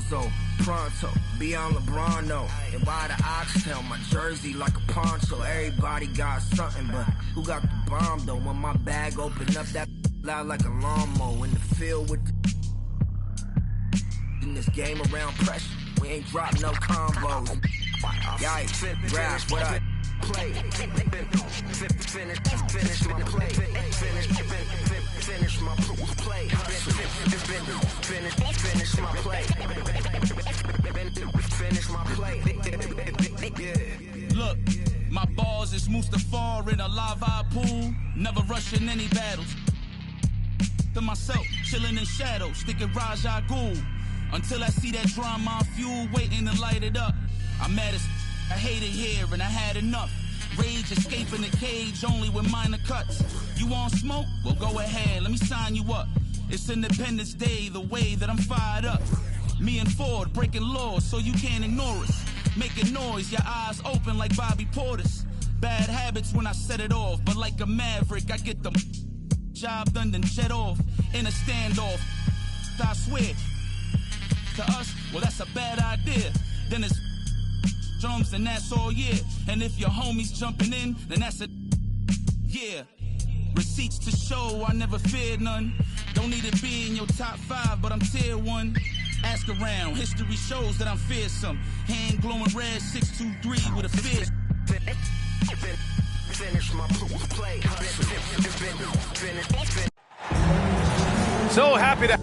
so pronto, beyond LeBron, no. And why the oxtail, my jersey like a poncho. Everybody got something, but who got the bomb, though? When my bag open up, that loud like a lawnmower. In the field with the... In this game around pressure, we ain't drop no combos. Yikes, rap, what I... Play, finish my play, finish my play, finish my play, finish my play. Look, my balls is Mustafar in a lava pool, never rushing any battles. To myself, chilling in shadow, sticking Raja Ghul, until I see that drama fuel waiting to light it up. I'm mad as I hate it here and I had enough. Rage escaping the cage only with minor cuts. You want smoke? Well, go ahead, let me sign you up. It's Independence Day, the way that I'm fired up. Me and Ford breaking laws so you can't ignore us. Making noise, your eyes open like Bobby Portis. Bad habits when I set it off, but like a maverick, I get the job done, then jet off in a standoff. I swear, to us, well, that's a bad idea. Then it's drums and that's all, yeah. And if your homies jumping in, then that's a yeah. Receipts to show, I never feared none. Don't need to be in your top 5, but I'm tier 1. Ask around, history shows that I'm fearsome. Hand glowing red, 623 with a fist. Finish my play. So happy to...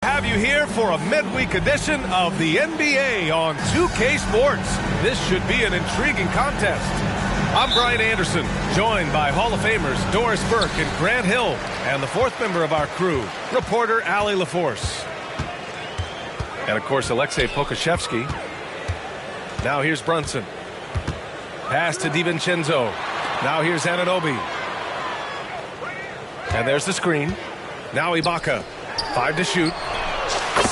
Have you here for a midweek edition of the NBA on 2K Sports. This should be an intriguing contest. I'm Brian Anderson, joined by Hall of Famers Doris Burke and Grant Hill, and the fourth member of our crew, reporter Allie LaForce. And of course, Alexei Pokusevski. Now here's Brunson. Pass to DiVincenzo. Now here's Anunoby. And there's the screen. Now Ibaka. 5 to shoot.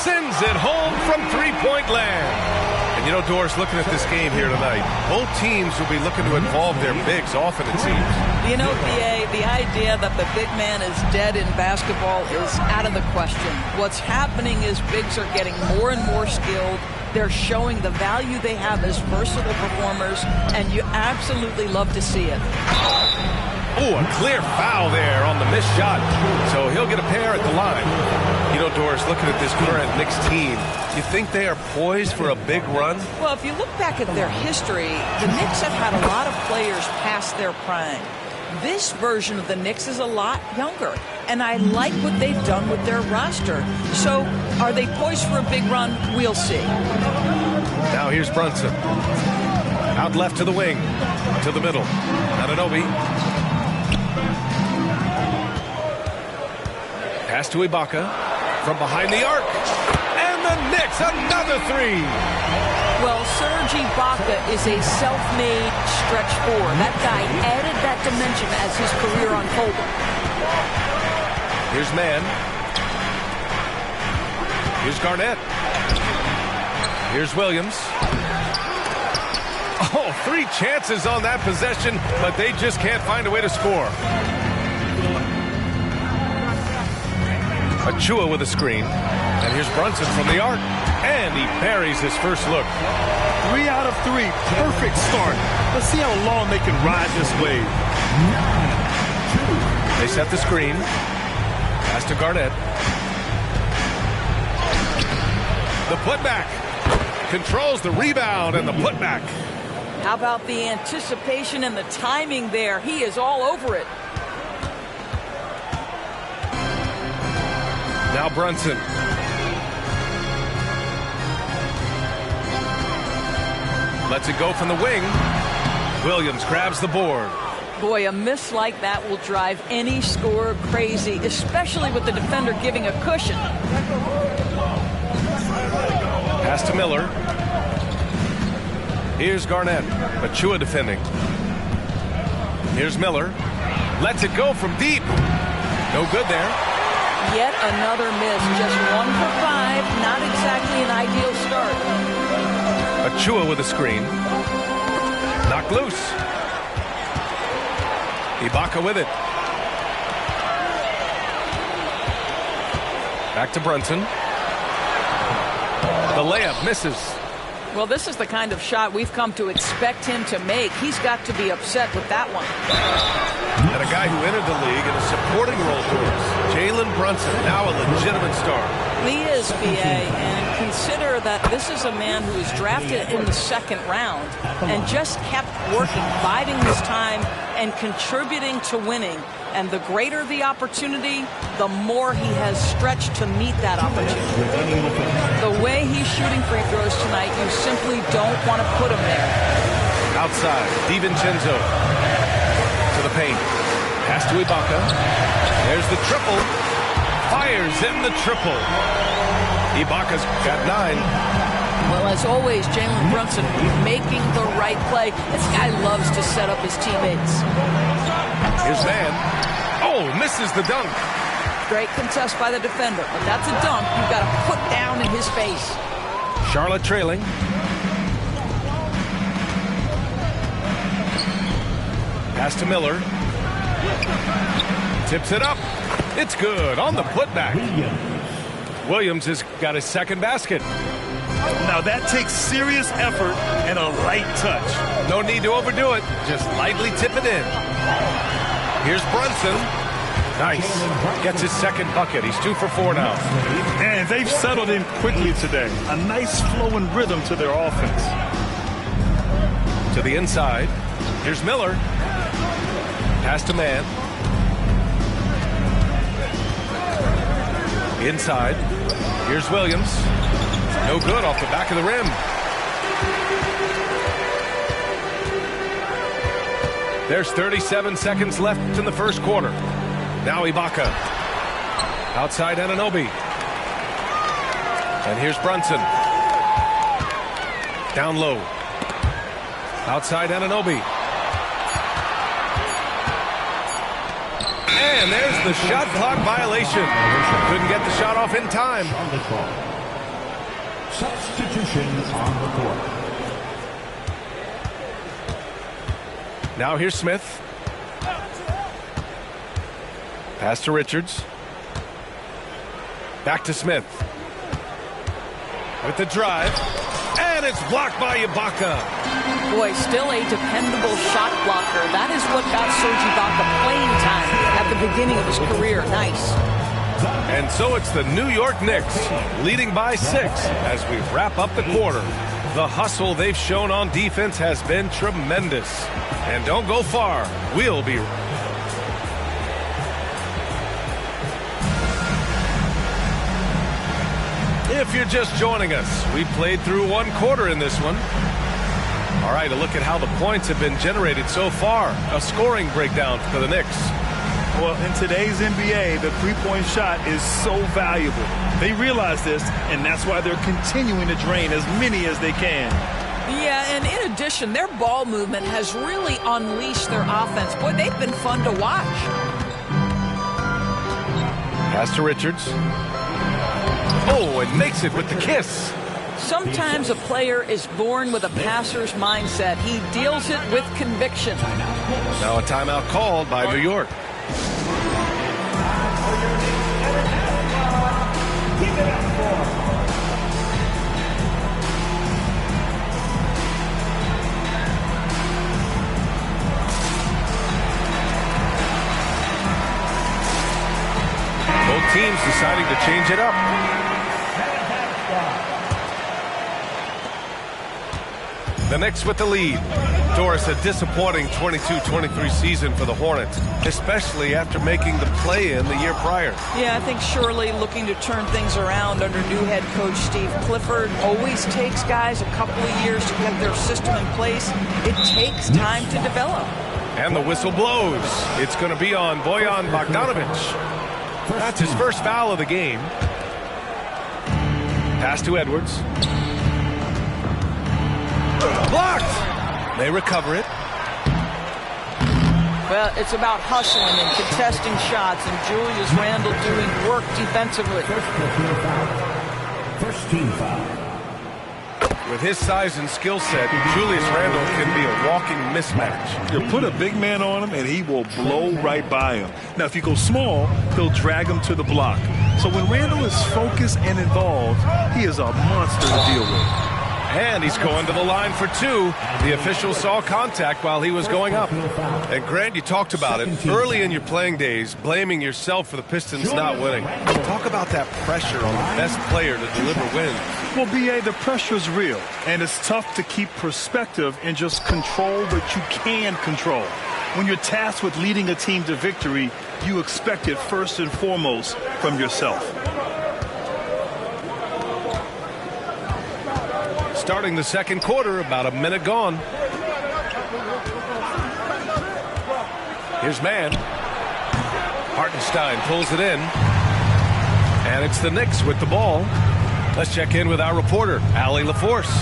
Sends it home from three-point land. And you know, Doris, looking at this game here tonight, both teams will be looking to involve their bigs often, it seems. You know, BA, the idea that the big man is dead in basketball is out of the question. What's happening is bigs are getting more and more skilled. They're showing the value they have as versatile performers, and you absolutely love to see it. Oh, a clear foul there on the missed shot. So he'll get a pair at the line. You know, Doris, looking at this current Knicks team, you think they are poised for a big run? Well, if you look back at their history, the Knicks have had a lot of players past their prime. This version of the Knicks is a lot younger, and I like what they've done with their roster. So are they poised for a big run? We'll see. Now here's Brunson. Out left to the wing. To the middle. Anunoby. Pass to Ibaka. From behind the arc. And the Knicks, another three. Well, Serge Ibaka is a self-made stretch four. That guy added that dimension as his career unfolded. Here's Mann. Here's Garnett. Here's Williams. Oh, 3 chances on that possession, but they just can't find a way to score. Achua with a screen. And here's Brunson from the arc. And he buries his first look. 3 out of 3. Perfect start. Let's see how long they can ride this wave. They set the screen. Pass to Garnett. The putback. Controls the rebound and the putback. How about the anticipation and the timing there? He is all over it. Now Brunson. Lets it go from the wing. Williams grabs the board. Boy, a miss like that will drive any scorer crazy, especially with the defender giving a cushion. Pass to Miller. Here's Garnett. Achua defending. Here's Miller. Lets it go from deep. No good there. Yet another miss. Just 1 for 5. Not exactly an ideal start. Achua with a screen. Knocked loose. Ibaka with it. Back to Brunson. The layup misses. Well, this is the kind of shot we've come to expect him to make. He's got to be upset with that one. And a guy who entered the league in a supporting role for us, Jalen Brunson, now a legitimate star. He is, B.A., and consider that this is a man who was drafted in the 2nd round and just kept working, biding his time, and contributing to winning. And the greater the opportunity, the more he has stretched to meet that opportunity. The way he's shooting free throws tonight, you simply don't want to put him there. Outside, DiVincenzo to the paint. Pass to Ibaka. There's the triple. Fires in the triple. Ibaka's got 9. Well, as always, Jalen Brunson making the right play. This guy loves to set up his teammates. Here's Van. Oh, misses the dunk. Great contest by the defender, but that's a dunk you've got to put down in his face. Charlotte trailing. Pass to Miller. Tips it up. It's good on the putback. Williams has got his 2nd basket. Now that takes serious effort and a light touch. No need to overdo it. Just lightly tip it in. Here's Brunson. Nice. Gets his 2nd bucket. He's 2 for 4 now. And they've settled in quickly today. A nice flowing rhythm to their offense. To the inside. Here's Miller. Pass to Man. Inside. Here's Williams. No good off the back of the rim. There's 37 seconds left in the first quarter. Now Ibaka. Outside Anunoby. And here's Brunson. Down low. Outside Anunoby. And there's the shot clock violation. Couldn't get the shot off in time. Substitutions on the court. Now here's Smith. Pass to Richards. Back to Smith. With the drive. And it's blocked by Ibaka. Boy, still a dependable shot blocker. That is what got Serge Ibaka playing time at the beginning of his career. Nice. And so it's the New York Knicks leading by 6 as we wrap up the quarter. The hustle they've shown on defense has been tremendous. And don't go far. We'll be If you're just joining us, we played through 1 quarter in this one. All right, a look at how the points have been generated so far. A scoring breakdown for the Knicks. Well, in today's NBA, the three-point shot is so valuable. They realize this, and that's why they're continuing to drain as many as they can. Yeah, and in addition, their ball movement has really unleashed their offense. Boy, they've been fun to watch. Pass to Richards. Oh, and makes it with the kiss. Sometimes a player is born with a passer's mindset. He deals it with conviction. Now a timeout called by New York. Both teams deciding to change it up. The Knicks with the lead. Doris, a disappointing 22-23 season for the Hornets, especially after making the play-in the year prior. Yeah, I think surely looking to turn things around under new head coach Steve Clifford. Always takes guys a couple of years to get their system in place. It takes time to develop. And the whistle blows. It's going to be on Bojan Bogdanovic. That's his first foul of the game. Pass to Edwards. Blocked. They recover it. Well, it's about hustling and contesting shots, and Julius Randle doing work defensively. First team foul. With his size and skill set, Julius Randle can be a walking mismatch. You put a big man on him, and he will blow right by him. Now, if you go small, he'll drag him to the block. So when Randle is focused and involved, he is a monster to deal with. And he's going to the line for two. The official saw contact while he was going up. And Grant, you talked about it early in your playing days, blaming yourself for the Pistons not winning. Talk about that pressure on the best player to deliver wins. Well, B.A., the pressure is real, and it's tough to keep perspective and just control what you can control. When you're tasked with leading a team to victory, you expect it first and foremost from yourself. Starting the second quarter, about a minute gone. Here's Mann. Hartenstein pulls it in. And it's the Knicks with the ball. Let's check in with our reporter, Allie LaForce.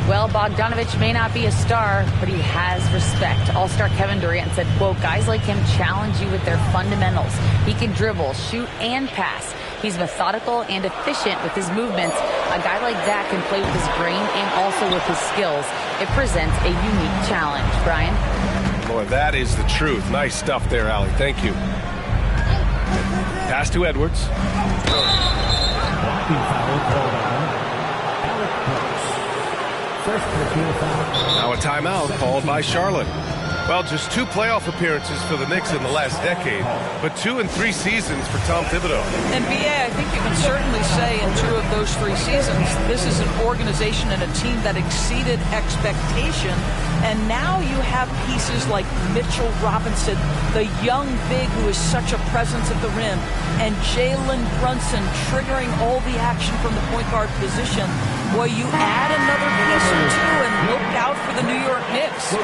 Well, Bogdanovic may not be a star, but he has respect. All-star Kevin Durant said, quote, guys like him challenge you with their fundamentals. He can dribble, shoot, and pass. He's methodical and efficient with his movements. A guy like that can play with his brain and also with his skills. It presents a unique challenge. Brian? Boy, that is the truth. Nice stuff there, Allie. Thank you. Pass to Edwards. Now a timeout called by Charlotte. Well, just 2 playoff appearances for the Knicks in the last decade, but 2 and 3 seasons for Tom Thibodeau. And B.A., I think you can certainly say in 2 of those 3 seasons, this is an organization and a team that exceeded expectation. And now you have pieces like Mitchell Robinson, the young big who is such a presence at the rim, and Jalen Brunson triggering all the action from the point guard position. Boy, you add another piece or 2 and look out for the New York Knicks.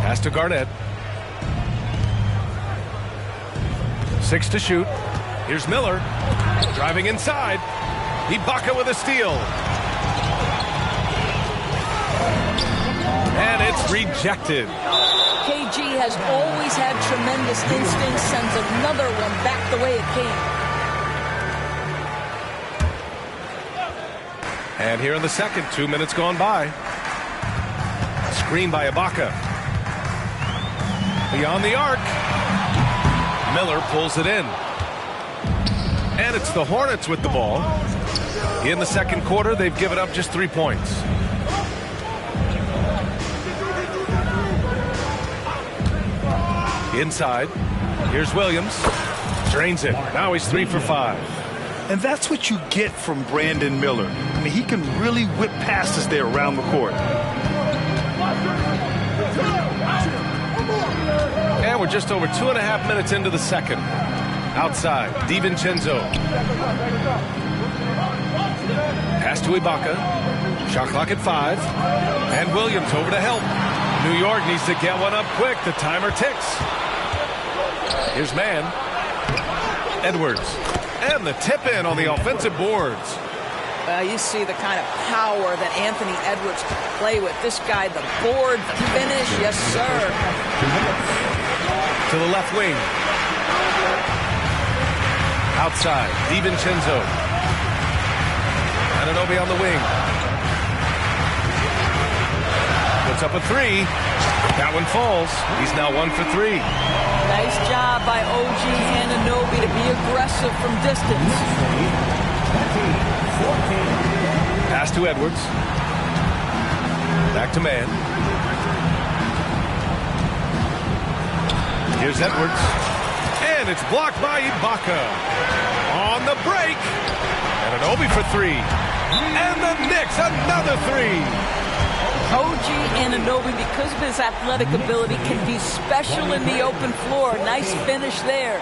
Pass to Garnett. 6 to shoot. Here's Miller. Driving inside. Ibaka with a steal. And it's rejected. KG has always had tremendous instincts, sends another one back the way it came. And here in the second, 2 minutes gone by. Screen by Ibaka. Beyond the arc. Miller pulls it in. And it's the Hornets with the ball. In the second quarter, they've given up just 3 points. Inside. Here's Williams. Drains it. Now he's 3 for 5. And that's what you get from Brandon Miller. I mean, he can really whip passes there around the court. And we're just over 2.5 minutes into the second. Outside, DiVincenzo. Pass to Ibaka. Shot clock at 5. And Williams over to help. New York needs to get one up quick. The timer ticks. Here's Mann. Edwards. And the tip in on the offensive boards. You see the kind of power that Anthony Edwards can play with. This guy, the board, the finish, yes, sir. To the left wing. Outside, DiVincenzo. Anunoby on the wing. Puts up a three. That one falls. He's now 1 for 3. Nice job by OG Anunoby to be aggressive from distance. Pass to Edwards. Back to Mann. Here's Edwards. And it's blocked by Ibaka. On the break. Anunoby for 3. And the Knicks another 3. OG Anunoby, because of his athletic ability, can be special in the open floor. Nice finish there.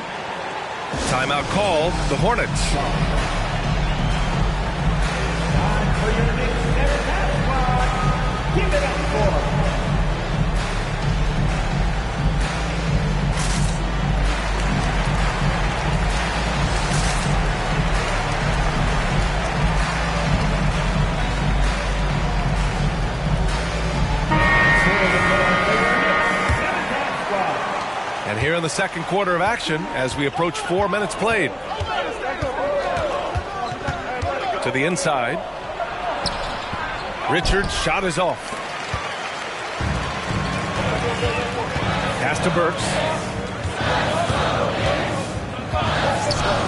Timeout called. The Hornets. Give it up for And here in the second quarter of action, as we approach 4 minutes played. To the inside. Richards' shot is off. Pass to Burks.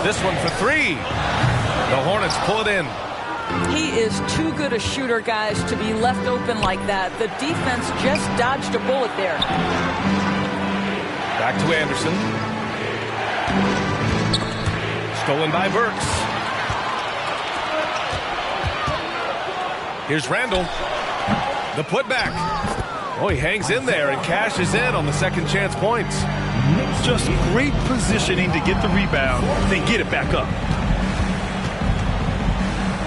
This one for 3. The Hornets pull it in. He is too good a shooter, guys, to be left open like that. The defense just dodged a bullet there. Back to Anderson. Stolen by Burks. Here's Randall. The putback. Oh, he hangs in there and cashes in on the second chance points. Just great positioning to get the rebound, then get it back up.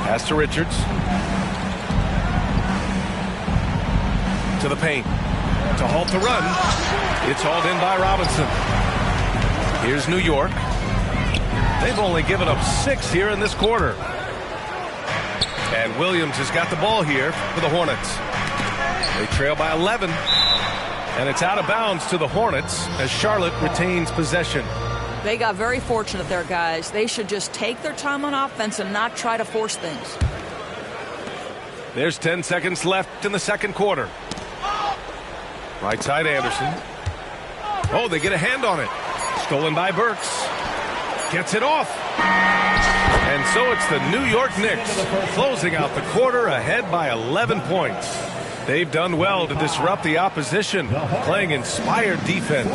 Pass to Richards. To the paint. To halt the run. It's hauled in by Robinson. Here's New York. They've only given up 6 here in this quarter. And Williams has got the ball here for the Hornets. They trail by 11. And it's out of bounds to the Hornets as Charlotte retains possession. They got very fortunate there, guys. They should just take their time on offense and not try to force things. There's 10 seconds left in the second quarter. Right side Anderson. Oh, they get a hand on it. Stolen by Burks. Gets it off. And so it's the New York Knicks closing out the quarter ahead by 11 points. They've done well to disrupt the opposition, playing inspired defense.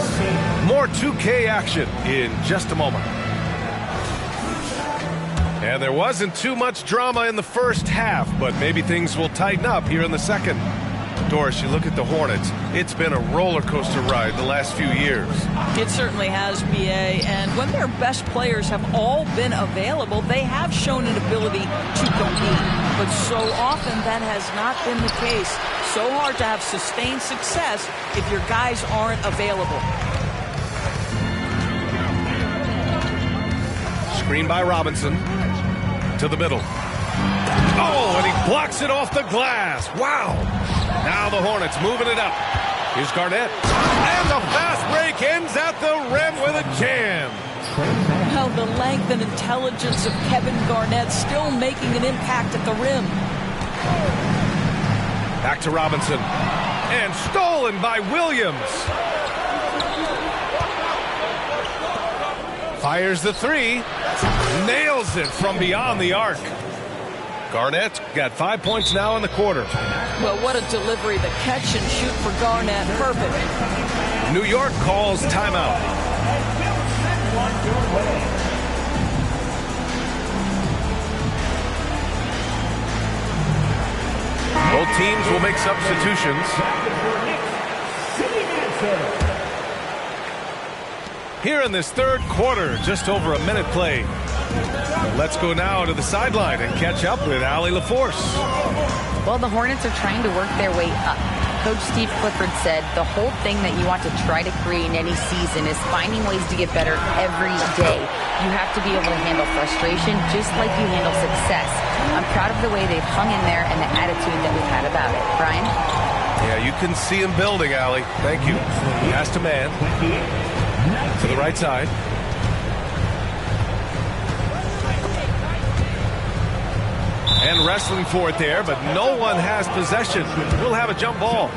More 2K action in just a moment. And there wasn't too much drama in the first half, but maybe things will tighten up here in the second. Doris, you look at the Hornets, it's been a roller coaster ride the last few years. It certainly has, B.A., and when their best players have all been available, they have shown an ability to compete. But so often that has not been the case. So hard to have sustained success if your guys aren't available. Screen by Robinson. To the middle. Oh, and he blocks it off the glass. Wow. Now the Hornets moving it up. Here's Garnett. And the fast break ends at the rim with a jam. Well, the length and intelligence of Kevin Garnett still making an impact at the rim. Back to Robinson. And stolen by Williams. Fires the 3. Nails it from beyond the arc. Garnett's got 5 points now in the quarter. Well, what a delivery. The catch and shoot for Garnett. Perfect. New York calls timeout. Both teams will make substitutions. Here in this third quarter, just over a minute played. Let's go now to the sideline and catch up with Allie LaForce. Well, the Hornets are trying to work their way up. Coach Steve Clifford said the whole thing that you want to try to create in any season is finding ways to get better every day. You have to be able to handle frustration just like you handle success. I'm proud of the way they've hung in there and the attitude that we've had about it. Brian? Yeah, you can see him building, Allie. Thank you. Pass to Mann. To the right side. And wrestling for it there, but no one has possession. We'll have a jump ball.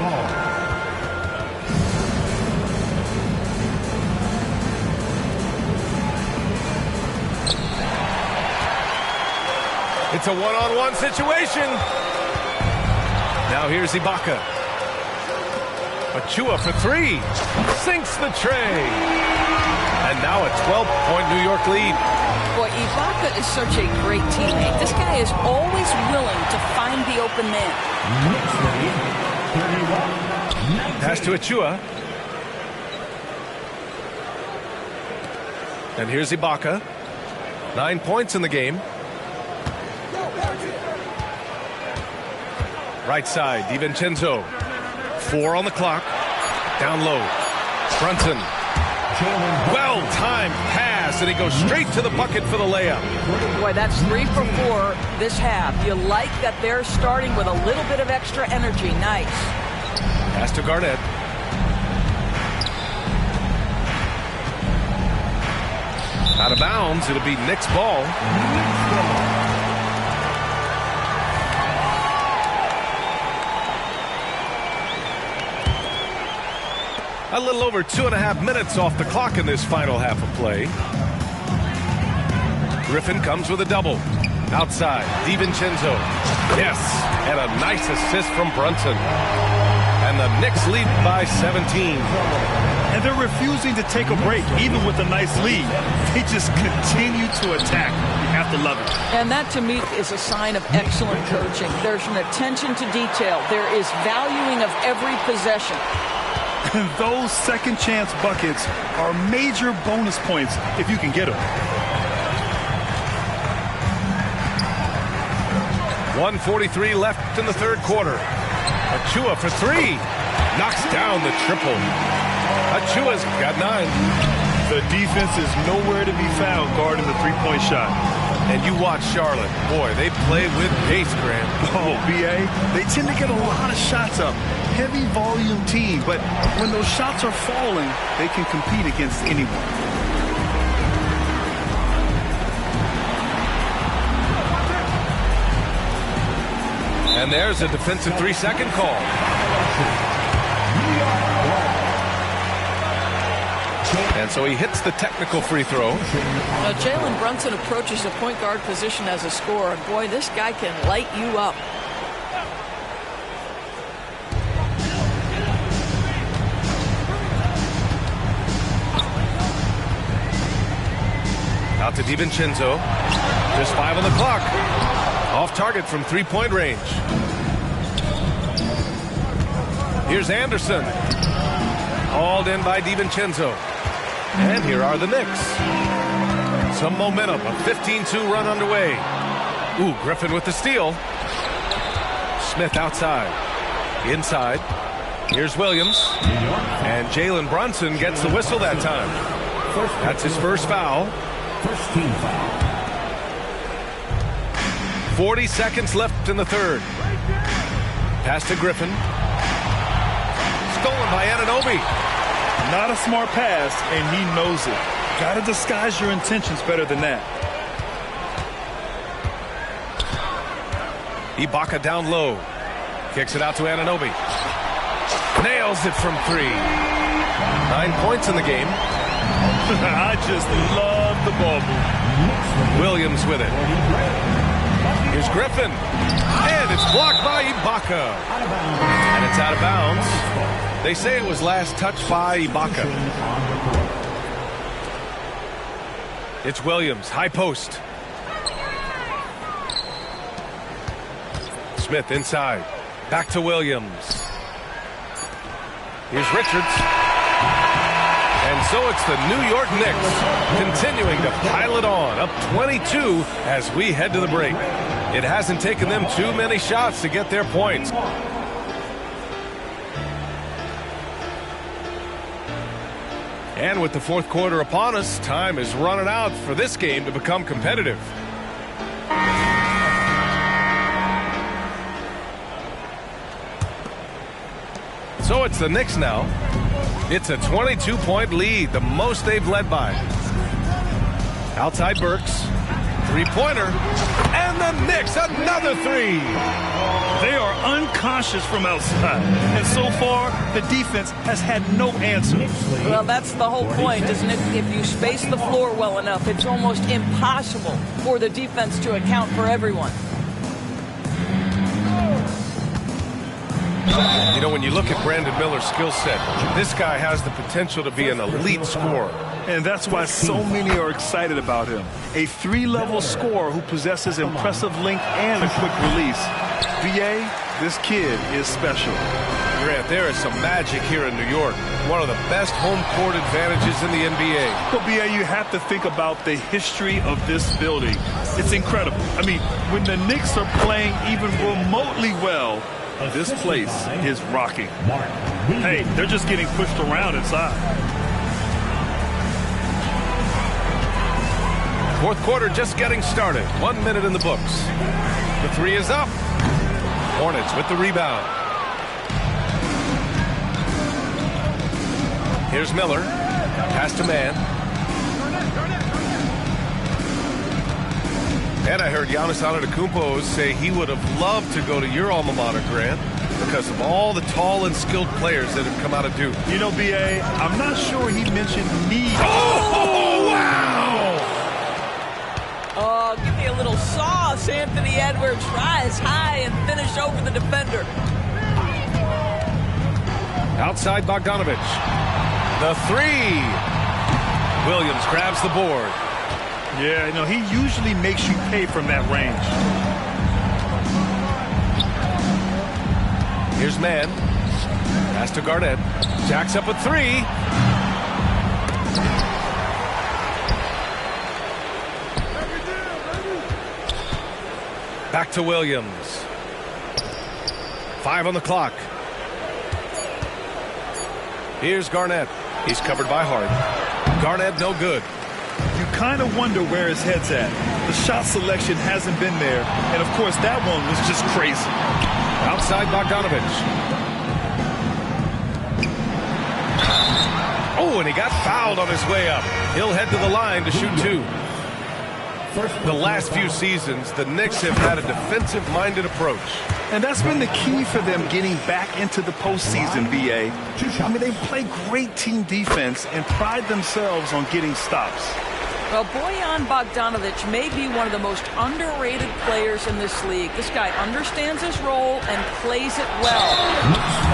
It's a one-on-one situation. Now here's Ibaka. Achua for three. Sinks the tray. And now a 12-point New York lead. Boy, Ibaka is such a great teammate. This guy is always willing to find the open man. Pass to Achua. And here's Ibaka. 9 points in the game. Right side, DiVincenzo. 4 on the clock. Down low. Brunson. Well-timed pass, and he goes straight to the bucket for the layup. Boy, that's 3 for 4 this half. You like that they're starting with a little bit of extra energy. Nice. Pass to Garnett. Out of bounds. It'll be Knicks ball. A little over 2.5 minutes off the clock in this final half of play. Griffin comes with a double. Outside, DiVincenzo. Yes, and a nice assist from Brunson. And the Knicks lead by 17. And they're refusing to take a break, even with a nice lead. They just continue to attack. You have to love it. And that, to me, is a sign of excellent coaching. There's an attention to detail. There is valuing of every possession. And those second chance buckets are major bonus points if you can get them. 1:43 left in the third quarter. Achua for three. Knocks down the triple. Achua's got 9. The defense is nowhere to be found guarding the three-point shot. And you watch Charlotte. Boy, they play with pace, Graham. Oh, B.A., they tend to get a lot of shots up. Heavy volume team, but when those shots are falling, they can compete against anyone. And there's a defensive 3-second call. And so he hits the technical free throw. Now, Jalen Brunson approaches the point guard position as a scorer. Boy, this guy can light you up. Out to DiVincenzo. Just 5 on the clock. Off target from 3-point range. Here's Anderson. Hauled in by DiVincenzo. And here are the Knicks. Some momentum. A 15-2 run underway. Ooh, Griffin with the steal. Smith outside. Inside. Here's Williams. And Jalen Brunson gets the whistle that time. That's his first foul. First team foul. 40 seconds left in the third. Pass to Griffin. Stolen by Anunoby. Not a smart pass, and he knows it. Got to disguise your intentions better than that. Ibaka down low. Kicks it out to Anunoby. Nails it from 3. 9 points in the game. I just love the ball move. Williams with it. Here's Griffin. And it's blocked by Ibaka. And it's out of bounds. They say it was last touched by Ibaka. It's Williams. High post. Smith inside. Back to Williams. Here's Richards. And so it's the New York Knicks continuing to pile it on, up 22 as we head to the break. It hasn't taken them too many shots to get their points. And with the fourth quarter upon us, time is running out for this game to become competitive. So it's the Knicks now. It's a 22-point lead, the most they've led by. Outside Burks. Three-pointer. And the Knicks, another three. They are unconscious from outside. And so far, the defense has had no answer. Well, that's the whole point, isn't it? If you space the floor well enough, it's almost impossible for the defense to account for everyone. You know, when you look at Brandon Miller's skill set, this guy has the potential to be an elite scorer. And that's why so many are excited about him. A three-level scorer who possesses impressive length and a quick release. VA, this kid is special. Grant, there is some magic here in New York. One of the best home court advantages in the NBA. But, BA, you have to think about the history of this building. It's incredible. I mean, when the Knicks are playing even remotely well, this place is rocking. Hey, they're just getting pushed around inside. Fourth quarter just getting started. 1 minute in the books. The three is up. Hornets with the rebound. Here's Miller. Pass to man. And I heard Giannis Antetokounmpo say he would have loved to go to your alma mater, Grant, because of all the tall and skilled players that have come out of Duke. You know, BA, I'm not sure he mentioned me. Oh, wow! Oh, give me a little sauce. Anthony Edwards rise high and finish over the defender. Outside Bogdanovich. The three. Williams grabs the board. Yeah, you know, he usually makes you pay from that range. Here's man. Pass to Garnett. Jacks up a three. Back to Williams. 5 on the clock. Here's Garnett. He's covered by Hart. Garnett no good. You kind of wonder where his head's at. The shot selection hasn't been there. And, of course, that one was just crazy. Outside Bogdanovich. Oh, and he got fouled on his way up. He'll head to the line to shoot two. The last few seasons, the Knicks have had a defensive-minded approach. And that's been the key for them getting back into the postseason, BA. I mean, they play great team defense and pride themselves on getting stops. Well, Bojan Bogdanović may be one of the most underrated players in this league. This guy understands his role and plays it well.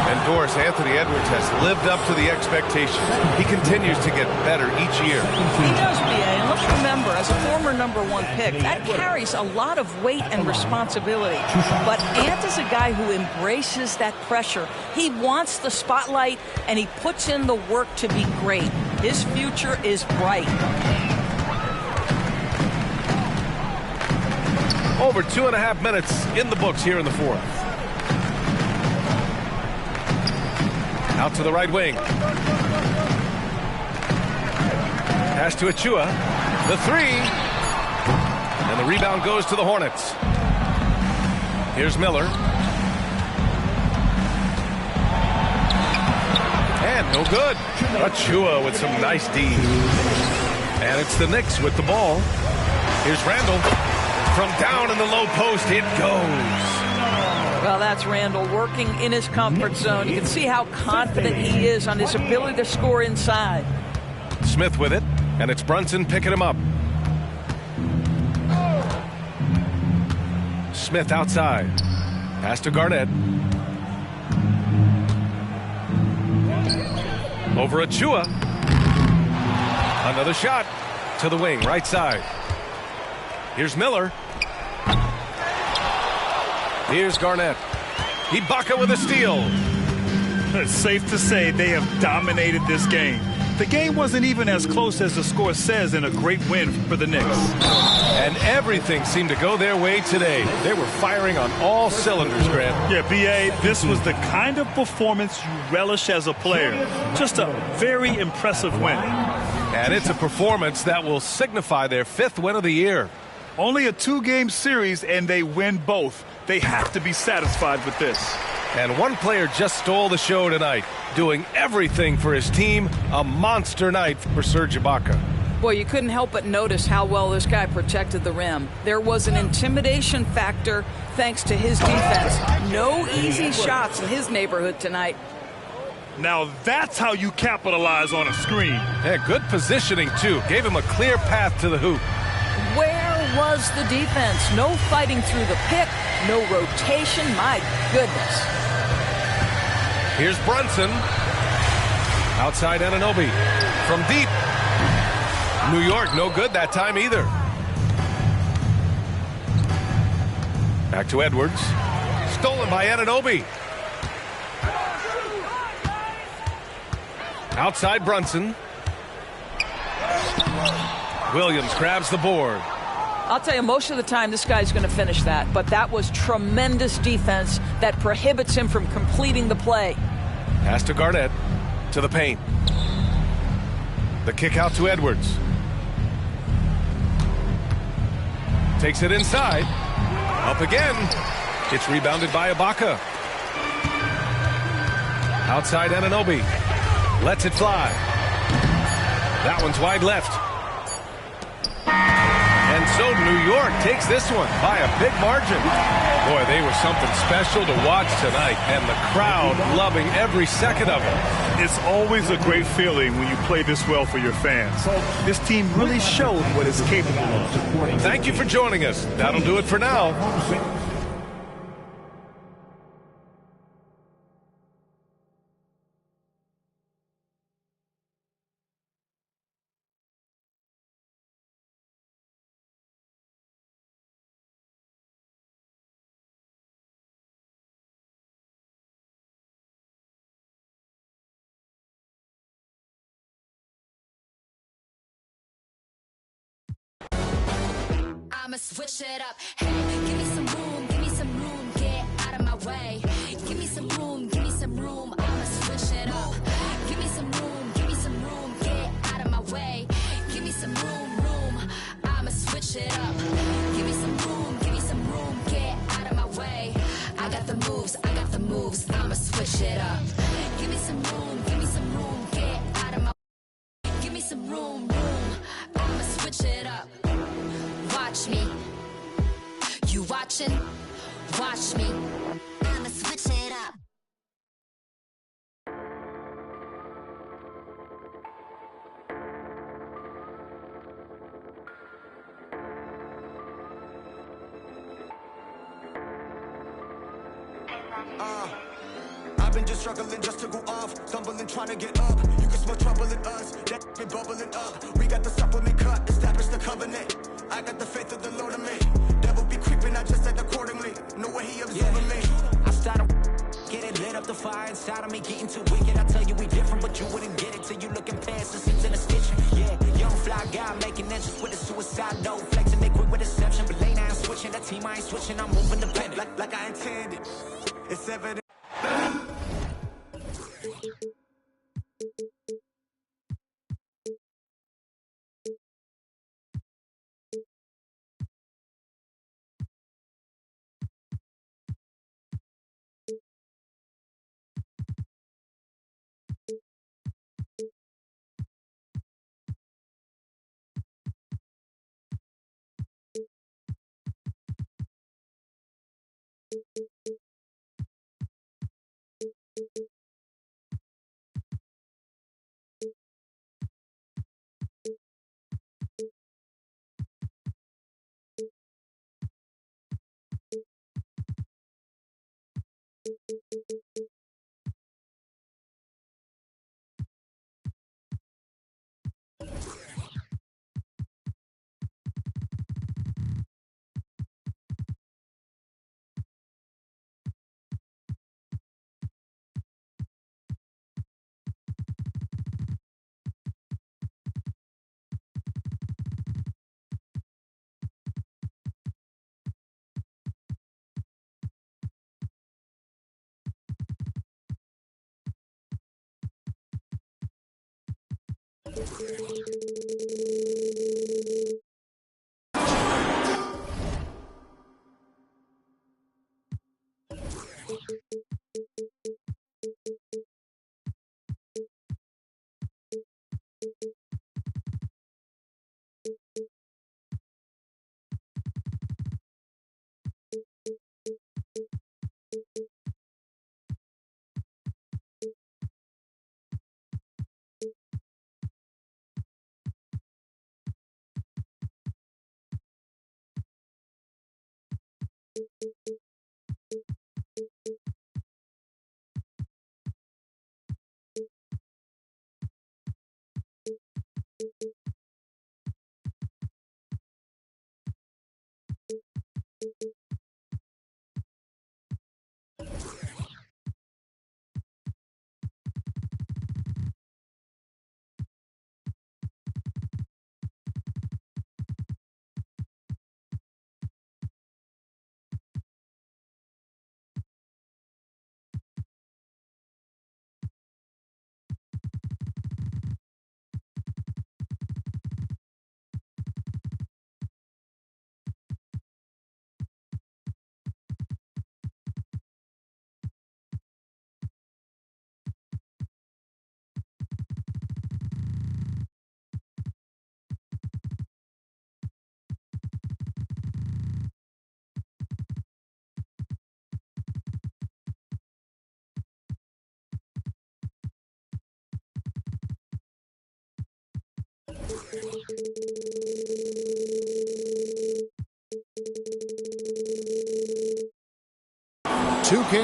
And Doris, Anthony Edwards has lived up to the expectations. He continues to get better each year. He does, BA. And let's remember, as a former #1 pick, that carries a lot of weight and responsibility. But Ant is a guy who embraces that pressure. He wants the spotlight, and he puts in the work to be great. His future is bright. Over 2.5 minutes in the books here in the fourth. Out to the right wing. Pass to Achua. The three. And the rebound goes to the Hornets. Here's Miller. And no good. Achua with some nice D. And it's the Knicks with the ball. Here's Randall. From down in the low post, it goes. Well, that's Randall working in his comfort zone. You can see how confident he is on his ability to score inside. Smith with it, and it's Brunson picking him up. Smith outside. Pass to Garnett. Over Achua. Another shot to the wing, right side. Here's Miller. Here's Garnett. Ibaka with a steal. It's safe to say they have dominated this game. The game wasn't even as close as the score says in a great win for the Knicks. And everything seemed to go their way today. They were firing on all cylinders, Grant. Yeah, BA, this was the kind of performance you relish as a player. Just a very impressive win. And it's a performance that will signify their 5th win of the year. Only a 2-game series, and they win both. They have to be satisfied with this. And one player just stole the show tonight, doing everything for his team. A monster night for Serge Ibaka. Boy, you couldn't help but notice how well this guy protected the rim. There was an intimidation factor thanks to his defense. No easy shots in his neighborhood tonight. Now that's how you capitalize on a screen. Yeah, good positioning, too. Gave him a clear path to the hoop. Where was the defense? No fighting through the pick, no rotation. My goodness. Here's Brunson. Outside Anunoby. From deep. New York, no good that time either. Back to Edwards. Stolen by Anunoby. Outside Brunson. Williams grabs the board. I'll tell you, most of the time this guy's going to finish that, but that was tremendous defense that prohibits him from completing the play. Pass to Garnett. To the paint. The kick out to Edwards. Takes it inside. Up again. It's rebounded by Ibaka. Outside Anunoby. Lets it fly. That one's wide left. And so New York takes this one by a big margin. Boy, they were something special to watch tonight, and the crowd loving every second of it. It's always a great feeling when you play this well for your fans. This team really showed what it's capable of. Thank you for joining us. That'll do it for now. I'ma switch it up. Hey, give me some room, get out of my way. Give me some room, I'ma switch it up. Give me some room, get out of my way. Give me some room, I'ma switch it up. Give me some room, get out of my way. I got the moves, I'ma switch it up. Give me some room, get out of my way. Give me some room, I'ma switch it up. Watch me. You watching? Watch me. I'ma switch it up. I've been just struggling just to go off, stumbling trying to get up. You can smell trouble in us, that been bubbling up. We got the supplement cut, establish the covenant. I got the faith of the Lord in me. Devil be creeping, I just act accordingly. No way he absorbing me. I started get it lit up the fire inside of me, getting too wicked. I tell you we different, but you wouldn't get it till you looking past the seams in the stitching. Yeah, young fly guy making entrance with a suicide note, flexing they quick with deception, but late I ain't switching. That team I ain't switching, I'm moving the pen like I intended. It's evident.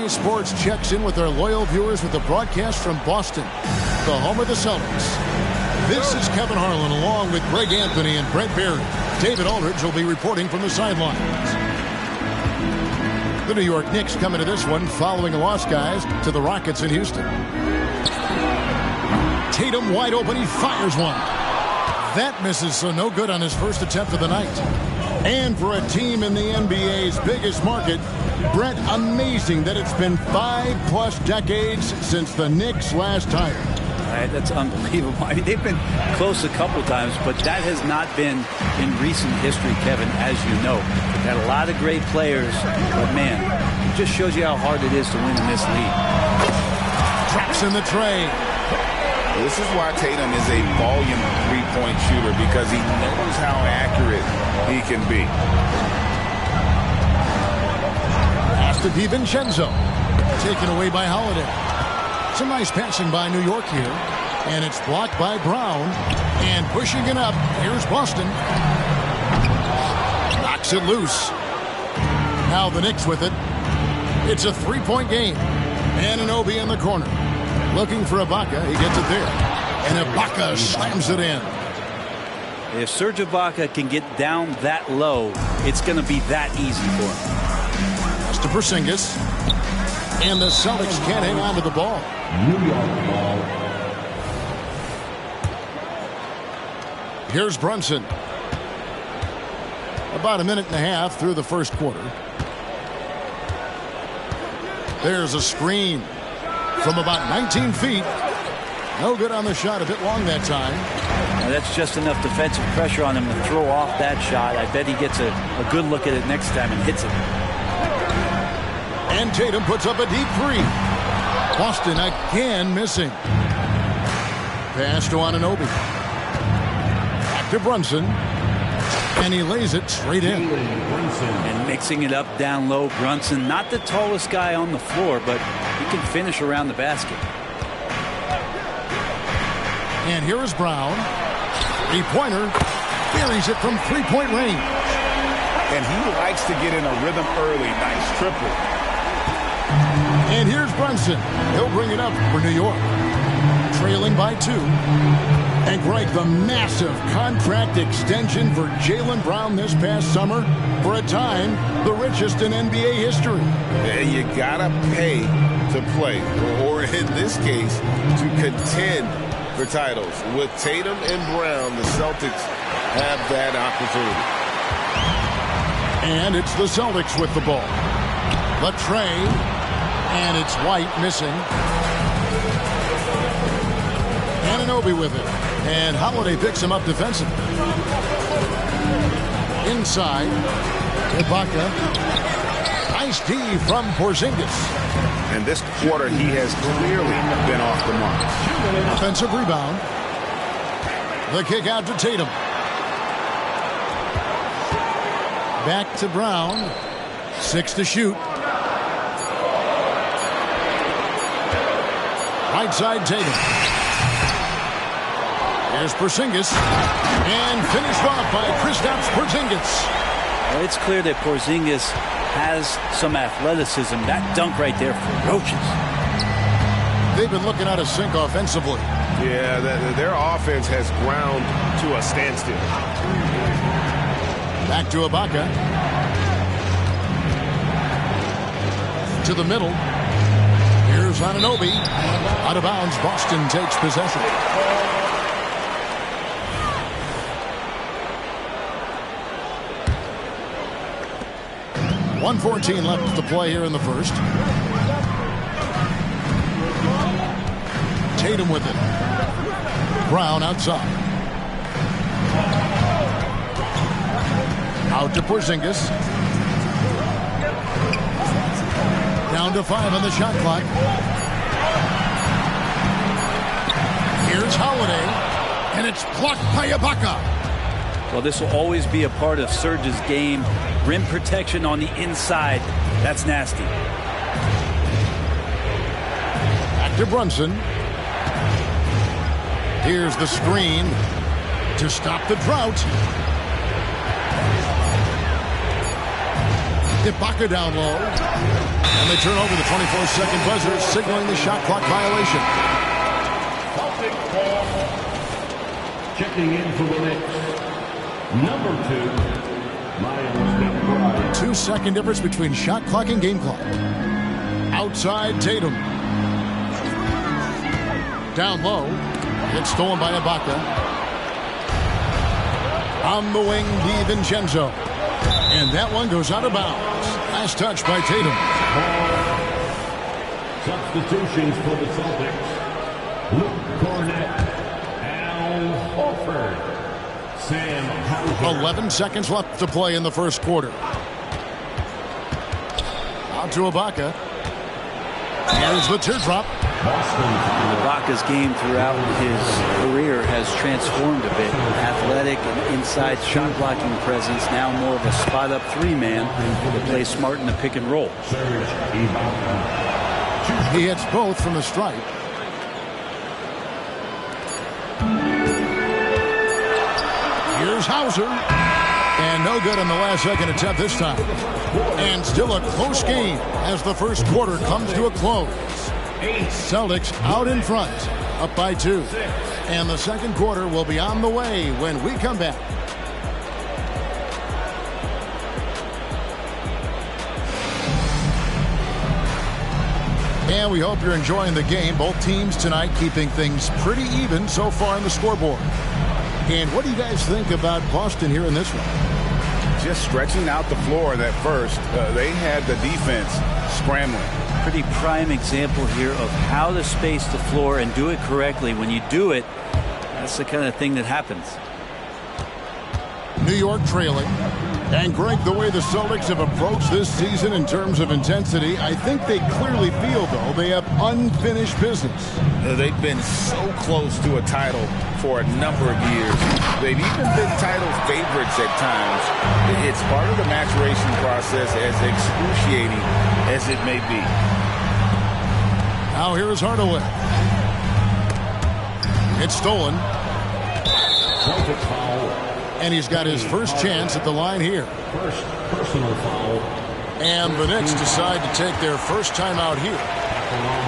NBA Sports checks in with our loyal viewers with the broadcast from Boston, the home of the Celtics. This is Kevin Harlan along with Greg Anthony and Brent Barry. David Aldridge will be reporting from the sidelines. The New York Knicks come into this one following a loss, guys, to the Rockets in Houston. Tatum wide open. He fires one. That misses, so no good on his first attempt of the night. And for a team in the NBA's biggest market, Brent, amazing that it's been 5+ decades since the Knicks last tired. Right, that's unbelievable. I mean, they've been close a couple times, but that has not been in recent history, Kevin, as you know. They've had a lot of great players, but man, it just shows you how hard it is to win in this league. Drops in the tray. This is why Tatum is a volume three-point shooter, because he knows how accurate he can be. Pass to DiVincenzo. Taken away by Holiday. Some nice passing by New York here. And it's blocked by Brown. And pushing it up, here's Boston. Knocks it loose. Now the Knicks with it. It's a three-point game. Anunoby in the corner. Looking for Ibaka. He gets it there. And Ibaka slams it in. If Serge Ibaka can get down that low, it's going to be that easy for him. That's to Porzingis. And the Celtics can't hang on to the ball. New York ball. Here's Brunson. About a minute and a half through the first quarter. There's a screen from about 19 feet. No good on the shot. A bit long that time. Now that's just enough defensive pressure on him to throw off that shot. I bet he gets a good look at it next time and hits it. And Tatum puts up a deep three. Boston again missing. Pass to Anunoby. Back to Brunson. And he lays it straight in. And mixing it up down low. Brunson, not the tallest guy on the floor, but he can finish around the basket. And here is Brown. Three-pointer. Buries it from three-point range. And he likes to get in a rhythm early. Nice triple. And here's Brunson. He'll bring it up for New York. Trailing by 2. And Greg, the massive contract extension for Jaylen Brown this past summer. For a time, the richest in NBA history. And you gotta pay to play. Or in this case, to contend for titles. With Tatum and Brown, the Celtics have that opportunity. And it's the Celtics with the ball. The tray. And it's White missing. Anunoby with it. And Holiday picks him up defensively. Inside. Ibaka. Nice D from Porzingis. And this quarter, he has clearly been off the mark. Offensive rebound. The kick out to Tatum. Back to Brown. 6 to shoot. Right side Tatum. Here's Porzingis. And finished off by Kristaps Porzingis. Well, it's clear that Porzingis has some athleticism. That dunk right there, ferocious. They've been looking out of sync offensively. Yeah, their offense has ground to a standstill. Back to Ibaka. To the middle. Here's Anunoby. Out of bounds. Boston takes possession. .114 left to play here in the first. Tatum with it. Brown outside. Out to Porzingis. Down to 5 on the shot clock. Here's Holiday. And it's blocked by Ibaka. Well, this will always be a part of Serge's game. Rim protection on the inside. That's nasty. Back to Brunson. Here's the screen to stop the drought. Ibaka down low. And they turn over the 24-second buzzer, signaling the shot clock violation. Checking in for the Knicks, number 2, Miles McBride. 2-second difference between shot clock and game clock. Outside Tatum. Down low. It's stolen by Ibaka. On the wing, DiVincenzo. And that one goes out of bounds. Last touch by Tatum. Substitutions for the Celtics. Luke Cornett, Al Horford, Sam Hauser. 11 seconds left to play in the first quarter. Out to Ibaka. Here's the teardrop. Ibaka's game throughout his career has transformed a bit. Athletic and inside shot blocking presence, now more of a spot up 3-man to play smart in the pick and roll. He hits both from the stripe. Here's Hauser. And no good on the last second attempt this time. And still a close game as the first quarter comes to a close. Celtics out in front, up by 2. And the second quarter will be on the way when we come back. And we hope you're enjoying the game. Both teams tonight keeping things pretty even so far on the scoreboard. And what do you guys think about Boston here in this one? Just stretching out the floor that first. They had the defense scrambling. Pretty prime example here of how to space the floor and do it correctly. When you do it, that's the kind of thing that happens. New York trailing. And Greg, the way the Celtics have approached this season in terms of intensity, I think they clearly feel, though, they have unfinished business. They've been so close to a title for a number of years. They've even been title favorites at times. It's part of the maturation process, as excruciating as it may be. Now here is Hardaway. It's stolen. And he's got his first chance at the line here. First personal foul. And the Knicks decide to take their first time out here.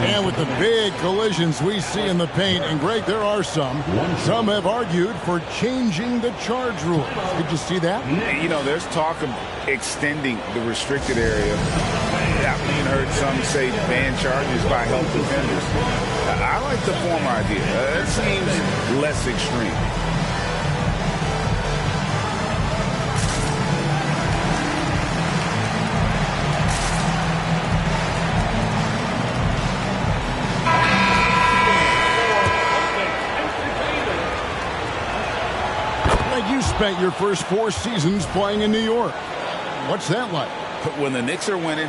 And with the big collisions we see in the paint, and Greg, there are some have argued for changing the charge rules. Did you see that? You know, there's talk of extending the restricted area. I've even heard some say ban charges by help defenders. I like the former idea. It seems less extreme. You spent your first 4 seasons playing in New York. What's that like? When the Knicks are winning,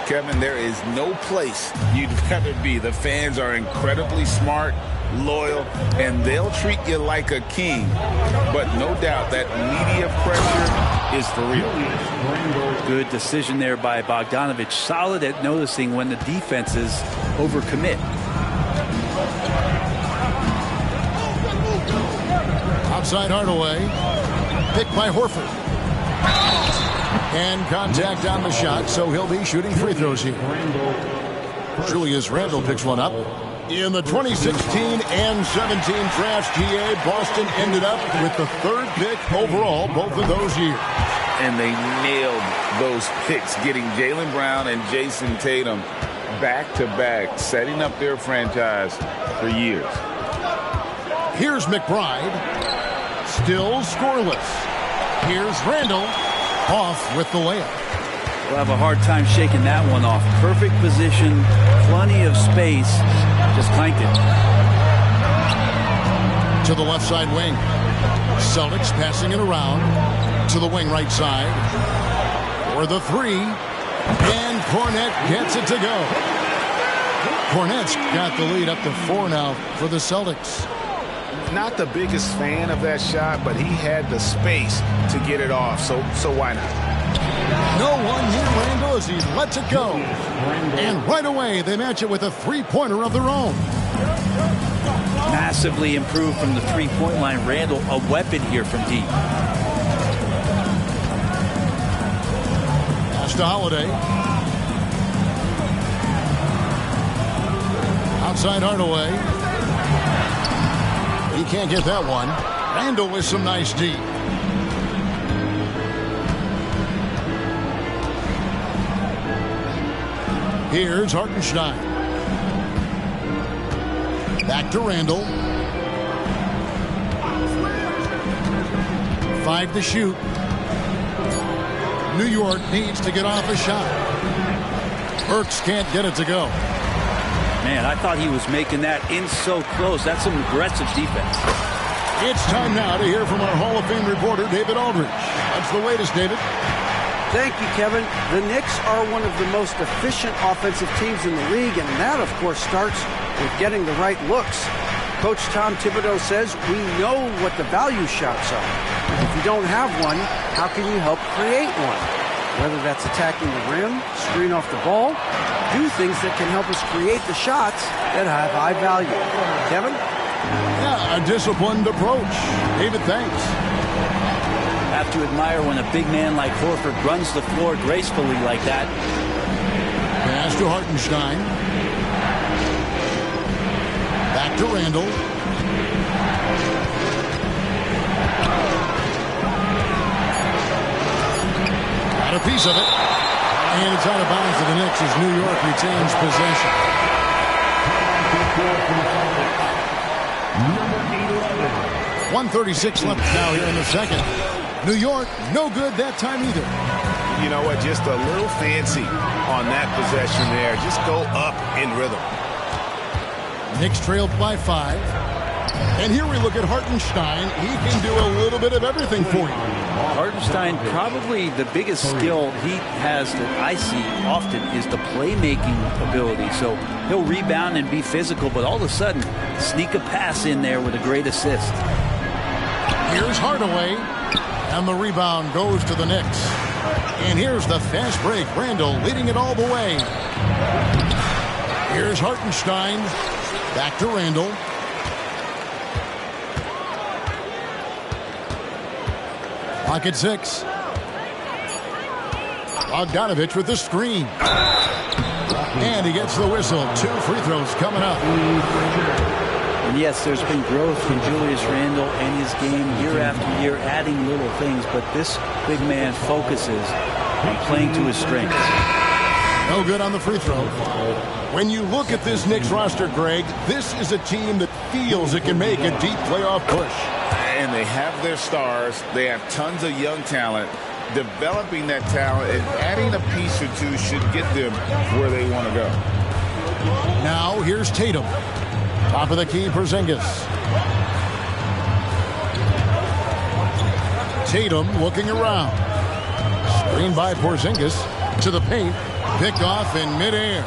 Kevin, there is no place you'd rather be. The fans are incredibly smart, loyal, and they'll treat you like a king. But no doubt that media pressure is for real. Good decision there by Bogdanovich. Solid at noticing when the defenses overcommit. Outside Hardaway, picked by Horford. And contact on the shot, so he'll be shooting free throws here. Julius Randle picks one up. In the 2016 and 17 drafts, GA, Boston ended up with the 3rd pick overall both of those years. And they nailed those picks, getting Jaylen Brown and Jason Tatum back-to-back, setting up their franchise for years. Here's McBride. Still scoreless. Here's Randle. Off with the layup. We'll have a hard time shaking that one off. Perfect position, plenty of space. Just clanked it. To the left side wing. Celtics passing it around. To the wing right side. For the 3. And Cornett gets it to go. Cornett's got the lead up to 4 now for the Celtics. Not the biggest fan of that shot, but he had the space to get it off, so why not? No one near Randle as he lets it go. And right away, they match it with a 3-pointer of their own. Massively improved from the 3-point line. Randle, a weapon here from deep. Pass to Holiday. Outside Hardaway. He can't get that one. Randall with some nice D. Here's Hartenstein. Back to Randall. 5 to shoot. New York needs to get off a shot. Burks can't get it to go. Man, I thought he was making that in so close. That's some aggressive defense. It's time now to hear from our Hall of Fame reporter, David Aldridge. What's the latest, David? Thank you, Kevin. The Knicks are one of the most efficient offensive teams in the league, and that, of course, starts with getting the right looks. Coach Tom Thibodeau says we know what the value shots are. If you don't have one, how can you help create one? Whether that's attacking the rim, screen off the ball, do things that can help us create the shots that have high value. Kevin? Yeah, a disciplined approach. David, thanks. Have to admire when a big man like Horford runs the floor gracefully like that. Pass to Hartenstein. Back to Randall. Got a piece of it. And it's out of bounds to the Knicks as New York retains possession. 1:36 left now here in the second. New York, no good that time either. You know what? Just a little fancy on that possession there. Just go up in rhythm. Knicks trailed by 5. And here we look at Hartenstein. He can do a little bit of everything for you. Hartenstein, probably the biggest skill he has that I see often is the playmaking ability. So he'll rebound and be physical, but all of a sudden, sneak a pass in there with a great assist. Here's Hardaway, and the rebound goes to the Knicks. And here's the fast break. Randall leading it all the way. Here's Hartenstein. Back to Randall. Clock at 6. Bogdanovich with the screen. And he gets the whistle. 2 free throws coming up. And yes, there's been growth from Julius Randle and his game year after year, adding little things, but this big man focuses on playing to his strengths. No good on the free throw. When you look at this Knicks roster, Greg, this is a team that feels it can make a deep playoff push. And they have their stars. They have tons of young talent. Developing that talent and adding a piece or two should get them where they want to go. Now here's Tatum. Top of the key, Porzingis. Tatum looking around. Screened by Porzingis to the paint. Picked off in midair.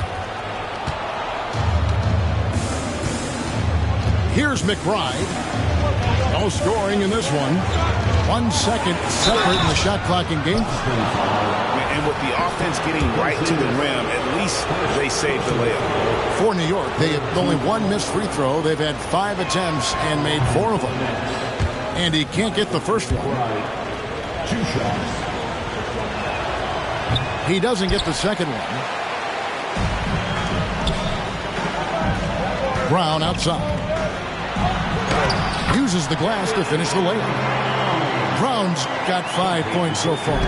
Here's McBride. No scoring in this one. 1 second separate in the shot clock in game. And with the offense getting right to the rim, at least they saved the layup. For New York, they have only 1 missed free throw. They've had 5 attempts and made 4 of them. And he can't get the first one. 2 shots. He doesn't get the second one. Brown outside. Uses the glass to finish the layup. Brown's got 5 points so far.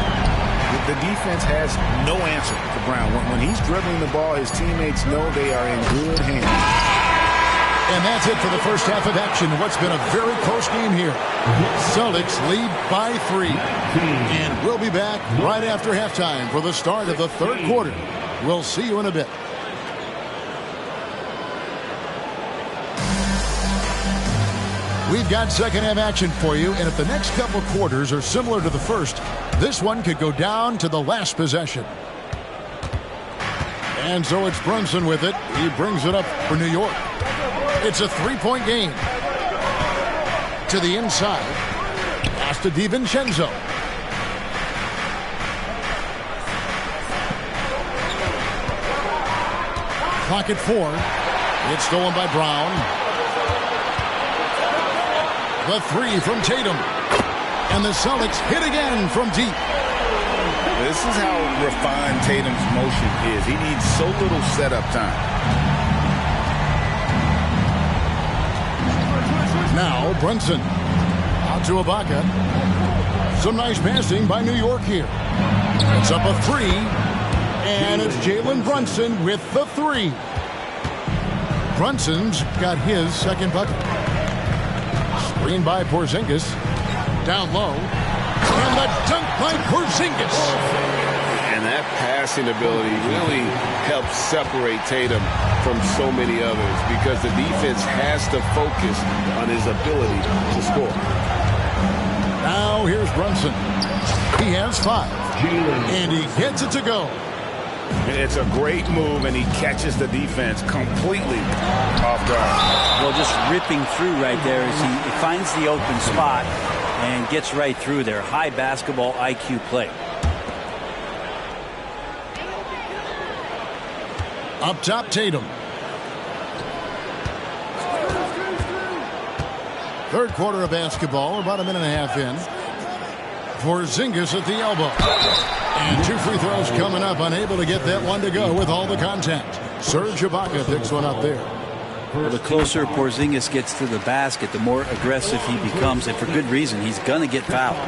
The defense has no answer for Brown. When he's dribbling the ball, his teammates know they are in good hands. And that's it for the first half of action. What's been a very close game here. Celtics lead by 3. And we'll be back right after halftime for the start of the third quarter. We'll see you in a bit. We've got second half action for you, and if the next couple quarters are similar to the first, this one could go down to the last possession. And so it's Brunson with it. He brings it up for New York. It's a 3-point game. To the inside. Pass to DiVincenzo. Clock at 4. It's stolen by Brown. The 3 from Tatum. And the Celtics hit again from deep. This is how refined Tatum's motion is. He needs so little setup time. Now Brunson. Out to Ibaka. Some nice passing by New York here. It's up a 3. And it's Jalen Brunson with the 3. Brunson's got his second bucket. Screen by Porzingis. Down low. And the dunk by Porzingis. And that passing ability really helps separate Tatum from so many others because the defense has to focus on his ability to score. Now here's Brunson. He has 5. And he gets it to go. It's a great move, and he catches the defense completely off guard. Well, just ripping through right there as he finds the open spot and gets right through there. High basketball IQ play. Up top, Tatum. Third quarter of basketball, about a minute and a half in. Porzingis at the elbow. And 2 free throws coming up, unable to get that one to go with all the contact. Serge Ibaka picks one up there. Well, the closer Porzingis gets to the basket, the more aggressive he becomes, and for good reason. He's going to get fouled.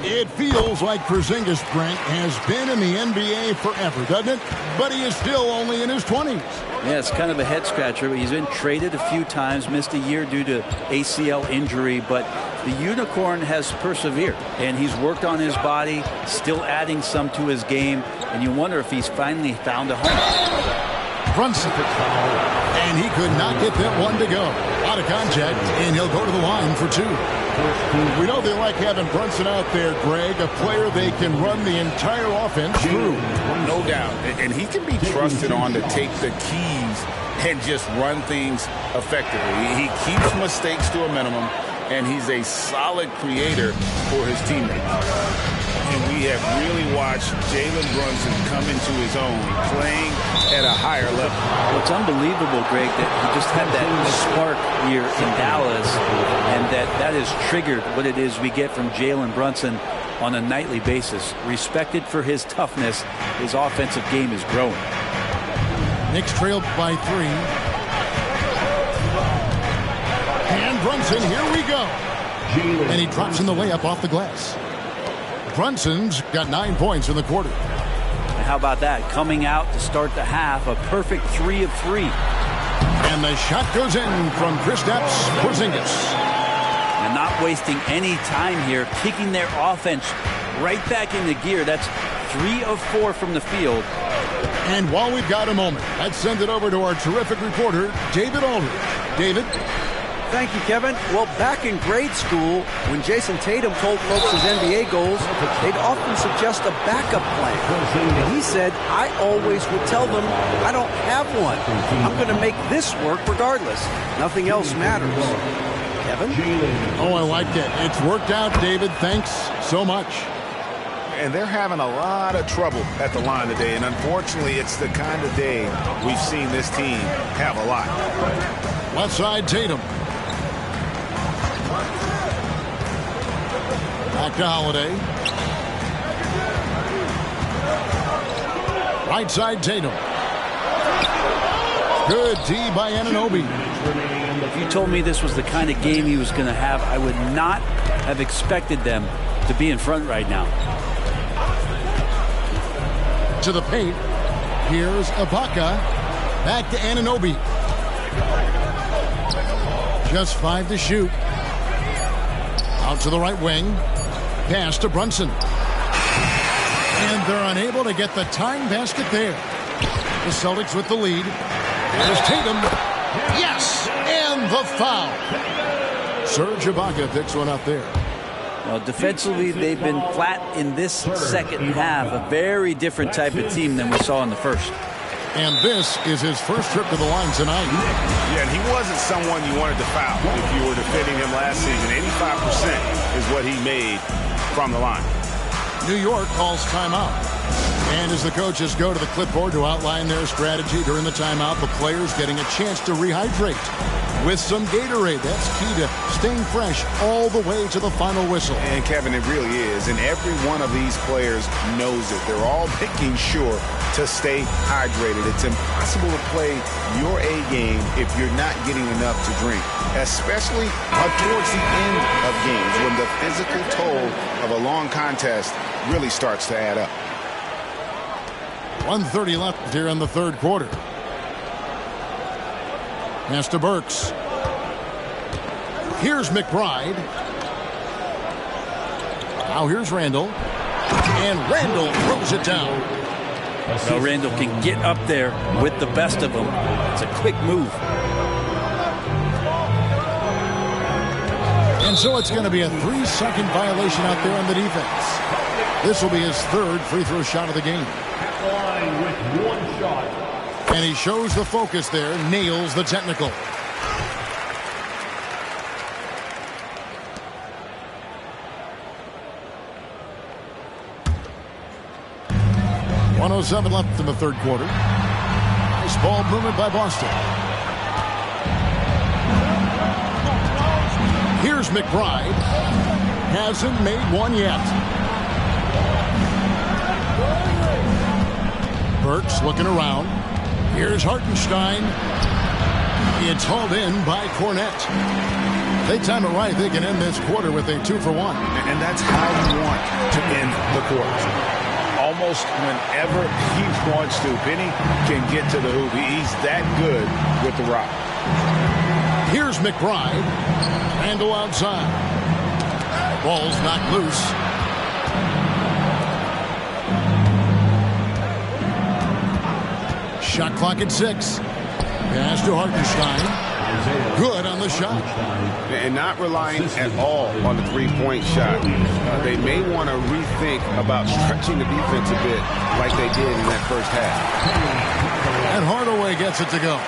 It feels like Porzingis, Brent, has been in the NBA forever, doesn't it? But he is still only in his 20s. Yeah, it's kind of a head-scratcher. He's been traded a few times, missed a year due to ACL injury, but the Unicorn has persevered, and he's worked on his body, still adding some to his game, and you wonder if he's finally found a home. Brunson. And he could not get that one to go. Out of contact, and he'll go to the line for 2. We know they like having Brunson out there, Greg, a player they can run the entire offense through. No doubt. And he can be trusted on to take the keys and just run things effectively. He keeps mistakes to a minimum, and he's a solid creator for his teammates. And we have really watched Jalen Brunson come into his own, playing at a higher level. Well, it's unbelievable, Greg, that he just had that spark here in Dallas, and that has triggered what it is we get from Jalen Brunson on a nightly basis. Respected for his toughness, his offensive game is growing. Knicks trailed by 3. And Brunson, here we go. And he drops in the layup off the glass. Brunson's got 9 points in the quarter. And how about that? Coming out to start the half, a perfect 3 of 3. And the shot goes in from Kristaps Porzingis. And not wasting any time here, kicking their offense right back into gear. That's 3 of 4 from the field. And while we've got a moment, let's send it over to our terrific reporter, David Aldridge. David? Thank you, Kevin. Well, back in grade school, when Jason Tatum told folks his NBA goals, they'd often suggest a backup plan. And he said, I always would tell them, I don't have one. I'm going to make this work regardless. Nothing else matters. Kevin? Oh, I like it. It's worked out, David. Thanks so much. And they're having a lot of trouble at the line today. And unfortunately, it's the kind of day we've seen this team have a lot. Left side, Tatum. Back to Holiday. Right side, Tatum. Good D by Anunoby. If you told me this was the kind of game he was going to have, I would not have expected them to be in front right now. To the paint. Here's Ibaka. Back to Anunoby. Just 5 to shoot. Out to the right wing. Pass to Brunson. And they're unable to get the tying basket there. The Celtics with the lead. There's Tatum. Yes! And the foul. Serge Ibaka picks one up there. Well, defensively, they've been flat in this second half. A very different type of team than we saw in the first. And this is his first trip to the line tonight. Yeah, and he wasn't someone you wanted to foul if you were defending him last season. 85% is what he made from the line. New York calls timeout. And as the coaches go to the clipboard to outline their strategy during the timeout, the players getting a chance to rehydrate. with some Gatorade. That's key to staying fresh all the way to the final whistle. And Kevin, it really is. And every one of these players knows it. They're all making sure to stay hydrated. It's impossible to play your A game if you're not getting enough to drink, especially towards the end of games when the physical toll of a long contest really starts to add up. 1:30 left here in the third quarter. Pass to Burks. Here's McBride. Now here's Randall. And Randall throws it down. Now Randall can get up there with the best of them. It's a quick move. And so it's going to be a 3-second violation out there on the defense. This will be his third free throw shot of the game. With one shot. And he shows the focus there, nails the technical. .107 left in the third quarter. Nice ball movement by Boston. Here's McBride. Hasn't made one yet. Burks looking around. Here's Hartenstein. It's hauled in by Cornette. They time it right. They can end this quarter with a 2-for-1. And that's how you want to end the quarter. Almost whenever he wants to. Benny can get to the hoop. He's that good with the rock. Here's McBride. Randall outside. Ball's knocked loose. Shot clock at 6. Pass to Hartenstein. Good on the shot. And not relying at all on the three-point shot. They may want to rethink about stretching the defense a bit like they did in that first half. And Hardaway gets it to go.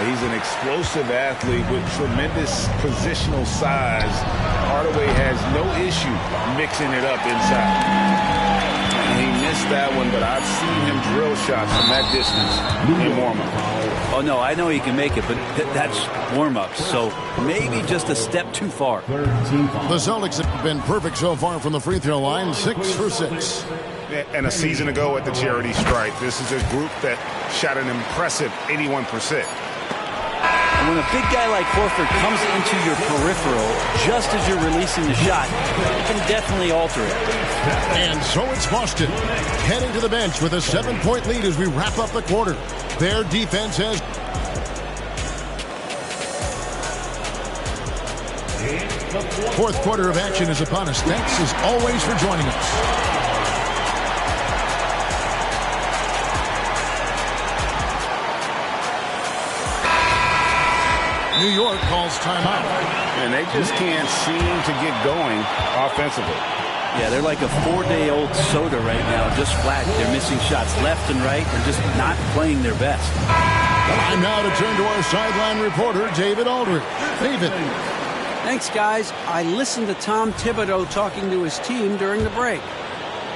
He's an explosive athlete with tremendous positional size. Hardaway has no issue mixing it up inside. He missed that one, but I've seen him drill shots from that distance in warm-up. Oh, no, I know he can make it, but that's warm-up, so maybe just a step too far. The Celtics have been perfect so far from the free throw line, 6 for 6. And a season ago at the charity stripe, this is a group that shot an impressive 81%. When a big guy like Horford comes into your peripheral just as you're releasing the shot, it can definitely alter it. And so it's Boston heading to the bench with a 7-point lead as we wrap up the quarter. Their defense has... Fourth quarter of action is upon us. Thanks as always for joining us. New York calls timeout. And they just can't seem to get going offensively. Yeah, they're like a 4-day-old soda right now, just flat. They're missing shots left and right and just not playing their best. Time now to turn to our sideline reporter, David Aldridge. David. Thanks, guys. I listened to Tom Thibodeau talking to his team during the break.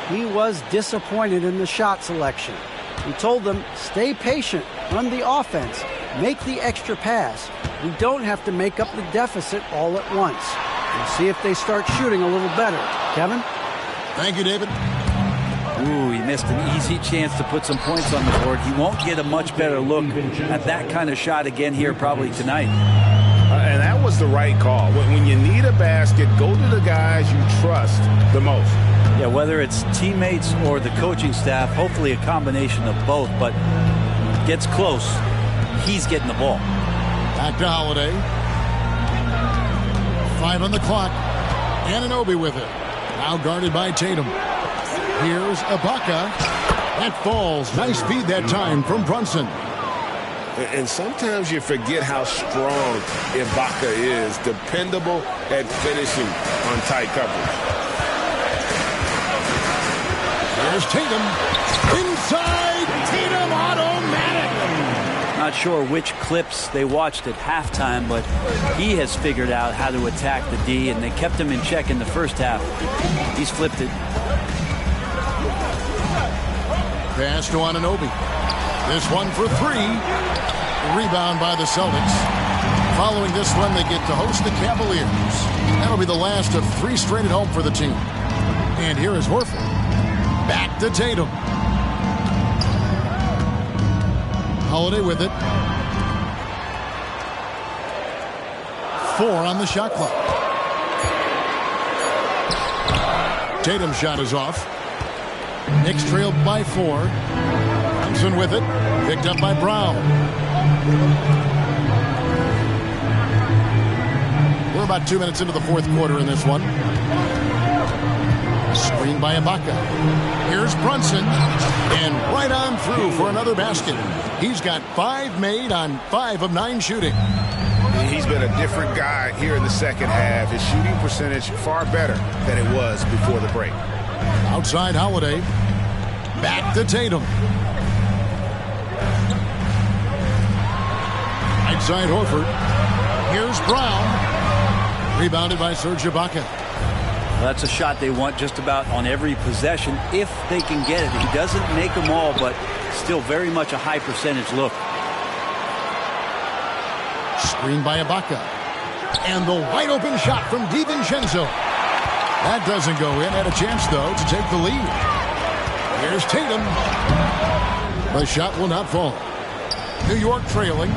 He was disappointed in the shot selection. He told them, stay patient, run the offense, make the extra pass. We don't have to make up the deficit all at once. We'll see if they start shooting a little better. Kevin? Thank you, David. Ooh, he missed an easy chance to put some points on the board. He won't get a much better look at that kind of shot again here probably tonight. And that was the right call. When you need a basket, go to the guys you trust the most. Yeah, whether it's teammates or the coaching staff, hopefully a combination of both, but gets close, he's getting the ball. Back to Holiday. 5 on the clock. Anunoby with it. Now guarded by Tatum. Here's Ibaka. That falls. Nice feed that time from Brunson. And sometimes you forget how strong Ibaka is. Dependable at finishing on tight coverage. There's Tatum. Inside. Tatum automatic. Not sure which clips they watched at halftime, but he has figured out how to attack the D, and they kept him in check in the first half. He's flipped it. Pass to Anunoby. This one for 3. Rebound by the Celtics. Following this one, they get to host the Cavaliers. That'll be the last of 3 straight at home for the team. And here is Horford. Back to Tatum. Holiday with it. 4 on the shot clock. Tatum's shot is off. Knicks trailed by 4. Thompson with it. Picked up by Brown. We're about 2 minutes into the fourth quarter in this one. Screen by Ibaka. Here's Brunson. And right on through for another basket. He's got 5 made on 5 of 9 shooting. He's been a different guy here in the second half. His shooting percentage far better than it was before the break. Outside Holiday. Back to Tatum. Outside Horford. Here's Brown. Rebounded by Serge Ibaka. That's a shot they want just about on every possession if they can get it. He doesn't make them all, but still very much a high percentage look. Screen by Ibaka. And the wide open shot from DiVincenzo. That doesn't go in. Had a chance, though, to take the lead. Here's Tatum. The shot will not fall. New York trailing.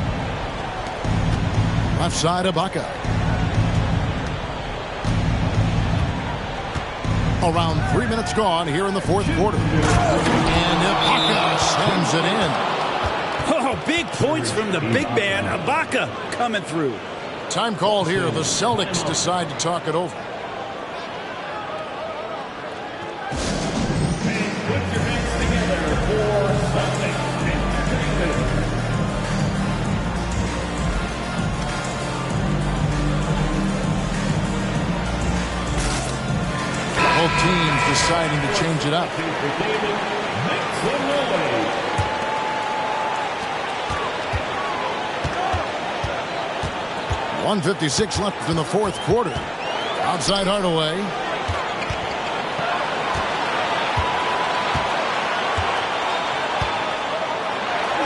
Left side, Ibaka. Around 3 minutes gone here in the fourth quarter. And Ibaka slams it in. Oh, big points from the big man, Ibaka, coming through. Time called here. The Celtics decide to talk it over. Both teams deciding to change it up. 1:56 left in the fourth quarter. Outside Hardaway.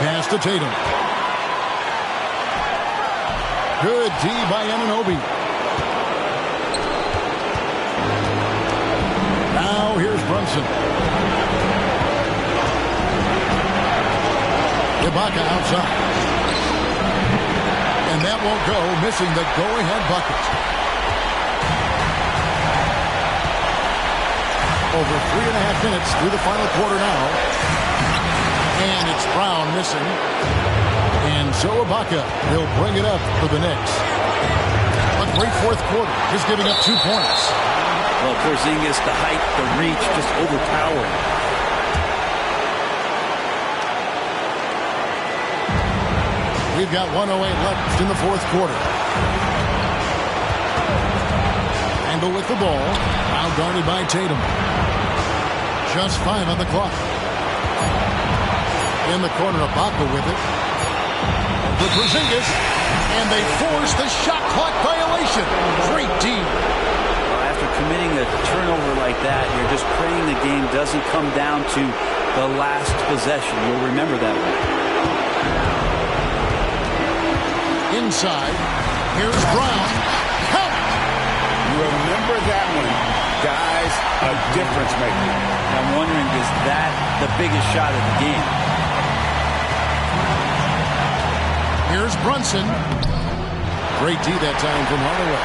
Pass to Tatum. Good D by Anunoby. Now here's Brunson. Ibaka outside. And that won't go, missing the go-ahead bucket. Over 3.5 minutes through the final quarter now. And it's Brown missing. And so Ibaka will bring it up for the Knicks. A great fourth quarter, just giving up 2 points. Well, Porzingis, the height, the reach, just overpowering. We've got 1:08 left in the fourth quarter. Angle with the ball. Now guarded by Tatum. Just 5 on the clock. In the corner, Ibaka with it. For Porzingis. And they force the shot clock violation. Great team. After committing a turnover like that, you're just praying the game doesn't come down to the last possession. You'll remember that one. Inside, here's Brown. Count it! You remember that one, guys, a difference maker. I'm wondering, is that the biggest shot of the game? Here's Brunson. Great D that time from Hardaway.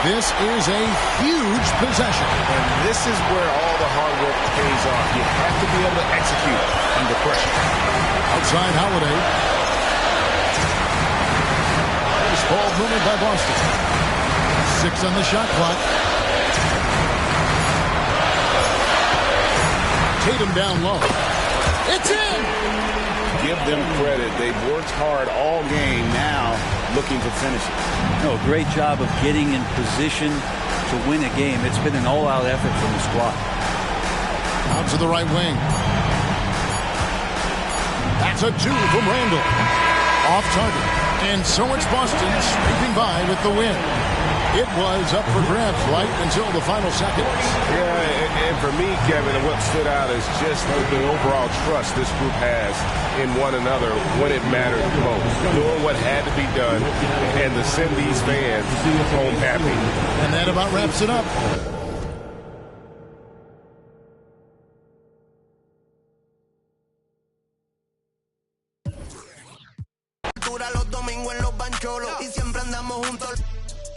This is a huge possession. And this is where all the hard work pays off. You have to be able to execute under pressure. Outside Holiday. Ball movement by Boston. 6 on the shot clock. Tatum down low. It's in! Give them credit. They've worked hard all game, now looking to finish it. No, great job of getting in position to win a game. It's been an all-out effort from the squad. Out to the right wing. That's a 2 from Randall. Off target. And so it's Boston scraping by with the win. It was up for grabs right until the final seconds. Yeah, and for me, Kevin, what stood out is just the overall trust this group has in one another when it mattered most. Doing what had to be done and to send these fans home happy. And that about wraps it up. Los domingos en los bancholos y siempre andamos juntos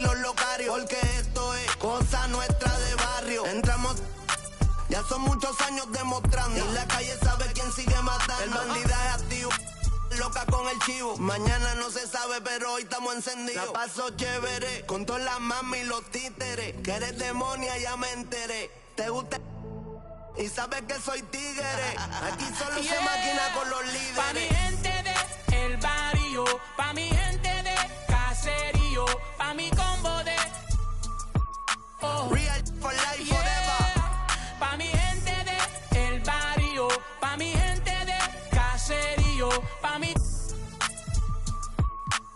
los locarios, porque esto es cosa nuestra de barrio. Entramos, ya son muchos años demostrando, y la calle sabe quién sigue matando. El bandidaje activo, loca con el chivo. Mañana no se sabe, pero hoy estamos encendidos. La paso chévere con todas las mami y los títeres. Que eres demonia, ya me enteré. Te gusta y sabes que soy tigre. Aquí solo se maquina con los líderes. Pa' mi gente de el barrio, pa' mi gente de caserío, pa' mi combo de Real for life forever. Pa' mi gente de el barrio, pa' mi gente de caserío, pa' mi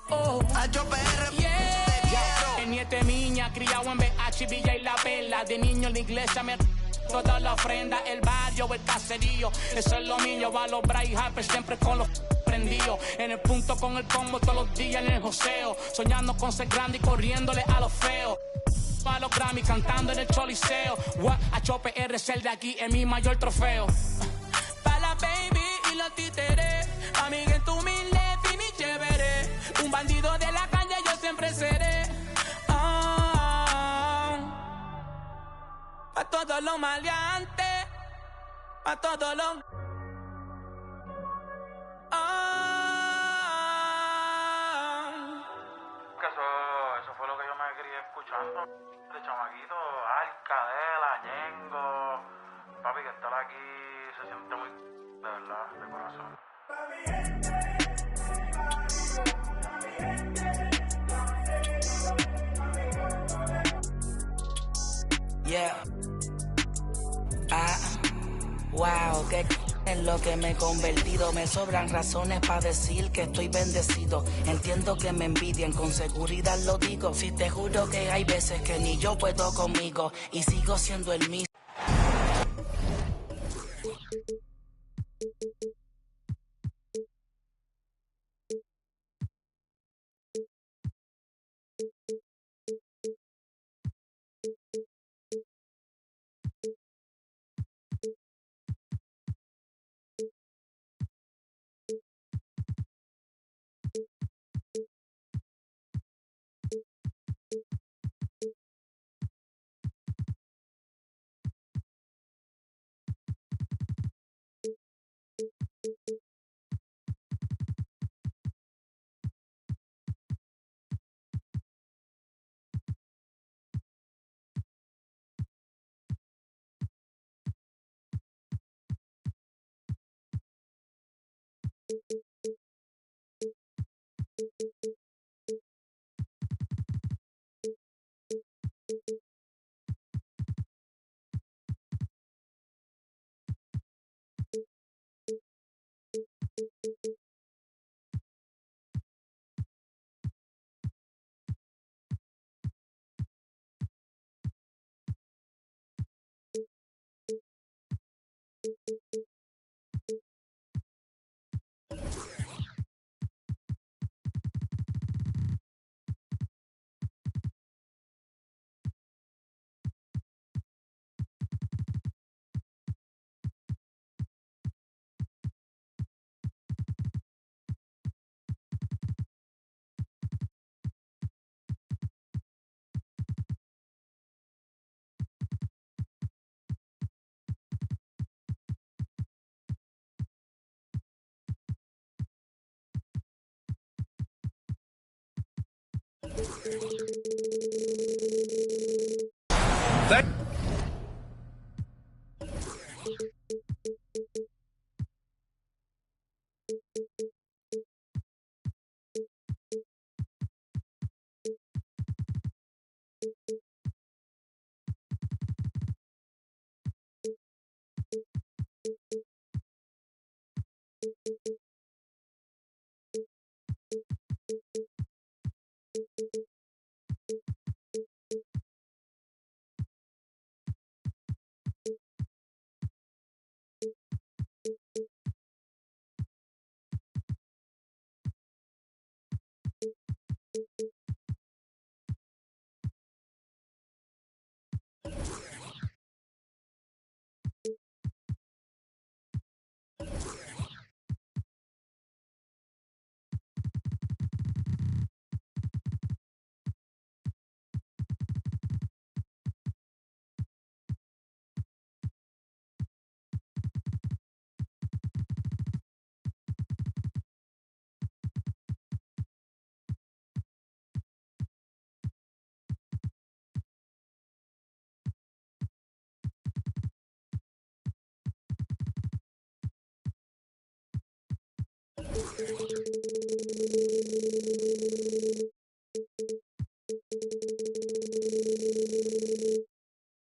HPR, te quiero. El nieto de miña, criado en BH, Villa y La Vela. De niño en la iglesia me toda la ofrenda, el barrio, el caserío, eso es lo mío. Va a los Bryce Harper siempre con los prendidos. En el punto con el combo todos los días en el joseo. Soñando con ser grande y corriéndole a los feos. A los Grammy cantando en el choliseo. HPR es el de aquí, es mi mayor trofeo. Pa' la baby y los títeres, amiga en tu humilde, fin y chévere. Un bandido de la calle yo siempre seré. Pa' todos los maleantes, pa' todos los... Eso fue lo que yo me crié escuchando. De chamaquito, Alcadela, Ñengo. Papi, que estar aquí se siente muy... de verdad, de corazón. Yeah. Wow, qué en lo que me he convertido. Me sobran razones para decir que estoy bendecido. Entiendo que me envidian, con seguridad lo digo. Si te juro que hay veces que ni yo puedo conmigo y sigo siendo el mismo.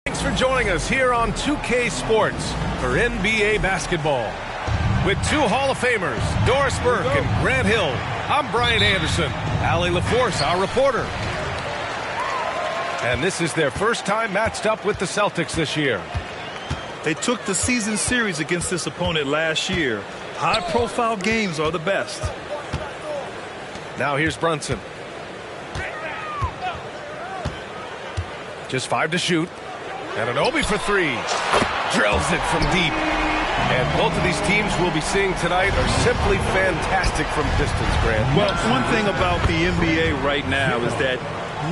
Thanks for joining us here on 2K Sports for NBA basketball. With two Hall of Famers, Doris Burke and Grant Hill, I'm Brian Anderson. Allie LaForce, our reporter. And this is their first time matched up with the Celtics this year. They took the season series against this opponent last year. High-profile games are the best. Now here's Brunson. Just 5 to shoot. And Anunoby for 3. Drills it from deep. And both of these teams we'll be seeing tonight are simply fantastic from distance, Grant. Well, one thing about the NBA right now is that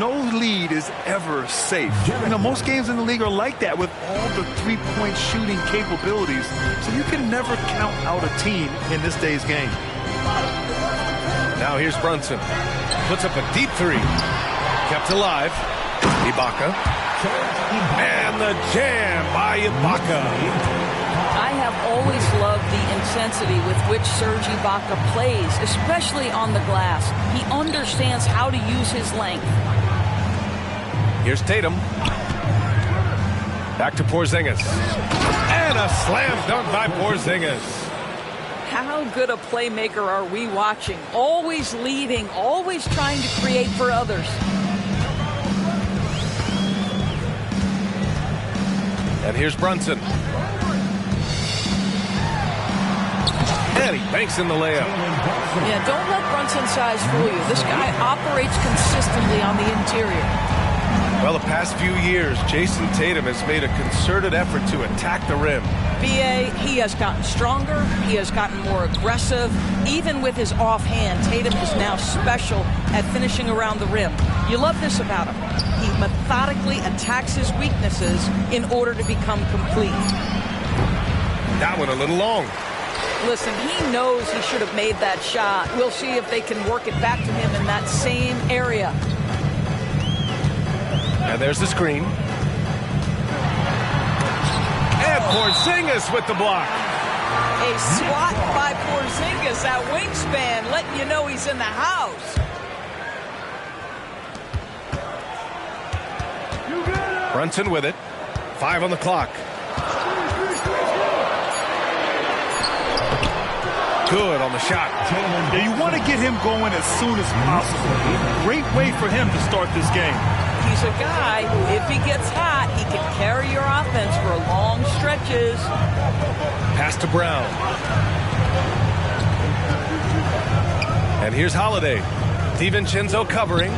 no lead is ever safe. You know, most games in the league are like that with all the three-point shooting capabilities. So you can never count out a team in this day's game. Now here's Brunson. Puts up a deep 3. Kept alive. Ibaka. And the jam by Ibaka. I have always loved the intensity with which Serge Ibaka plays, especially on the glass. He understands how to use his length. Here's Tatum. Back to Porzingis. And a slam dunk by Porzingis. How good a playmaker are we watching? Always leading, always trying to create for others. And here's Brunson. And he banks in the layup. Yeah, don't let Brunson's size fool you. This guy operates consistently on the interior. Well, the past few years, Jason Tatum has made a concerted effort to attack the rim. B.A., he has gotten stronger. He has gotten more aggressive. Even with his offhand, Tatum is now special at finishing around the rim. You love this about him. He methodically attacks his weaknesses in order to become complete. That one a little long. Listen, he knows he should have made that shot. We'll see if they can work it back to him in that same area. And there's the screen. And Porzingis with the block. A swat by Porzingis, that wingspan, letting you know he's in the house. Brunson with it. 5 on the clock. Good on the shot. Yeah, you want to get him going as soon as possible. Great way for him to start this game. He's a guy, if he gets hot, he can carry your offense for long stretches. Pass to Brown. And here's Holiday. DiVincenzo covering.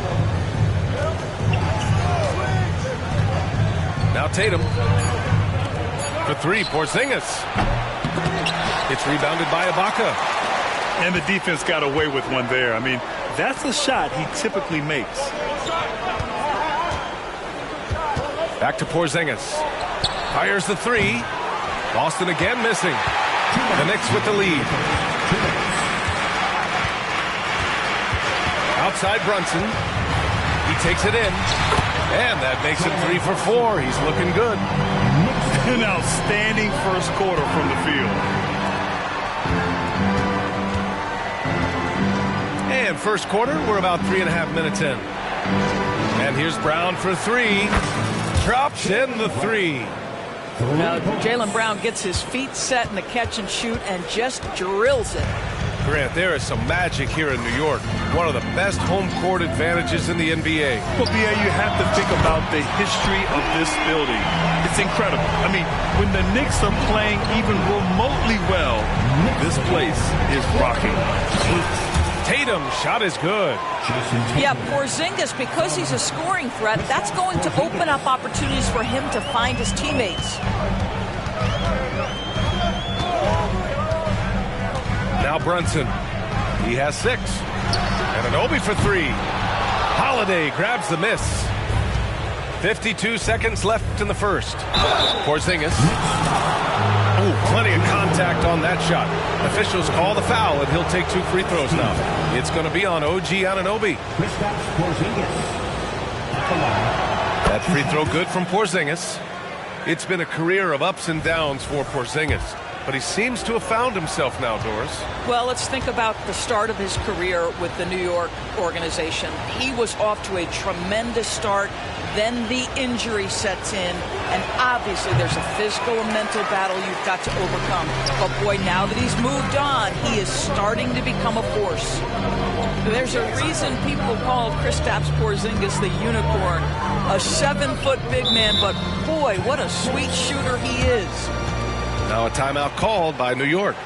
Now Tatum. For 3, Porzingis. It's rebounded by Ibaka. And the defense got away with one there. I mean, that's a shot he typically makes. Back to Porzingis. Fires the 3. Boston again missing. The Knicks with the lead. Outside Brunson. He takes it in. And that makes it 3 for 4. He's looking good. An outstanding first quarter from the field. And first quarter, we're about 3.5 minutes in. And here's Brown for 3. Drops in the 3. Now, Jaylen Brown gets his feet set in the catch and shoot and just drills it. Grant, there is some magic here in New York. One of the best home court advantages in the NBA. Well, B.A., you have to think about the history of this building. It's incredible. I mean, when the Knicks are playing even remotely well, this place is rocking. Tatum's shot is good. Yeah, Porzingis, because he's a scoring threat, that's going to open up opportunities for him to find his teammates. Now Brunson. He has 6. And Anunoby for 3. Holiday grabs the miss. 52 seconds left in the first. Porzingis. Ooh, plenty of contact on that shot. Officials call the foul, and he'll take 2 free throws now. It's going to be on OG Anunoby. That free throw good from Porzingis. It's been a career of ups and downs for Porzingis. but he seems to have found himself now, Doris. Well, let's think about the start of his career with the New York organization. He was off to a tremendous start. Then the injury sets in, and obviously there's a physical and mental battle you've got to overcome. But boy, now that he's moved on, he is starting to become a force. There's a reason people call Kristaps Porzingis the unicorn. A 7-foot big man, but boy, what a sweet shooter he is. Now a timeout called by New York.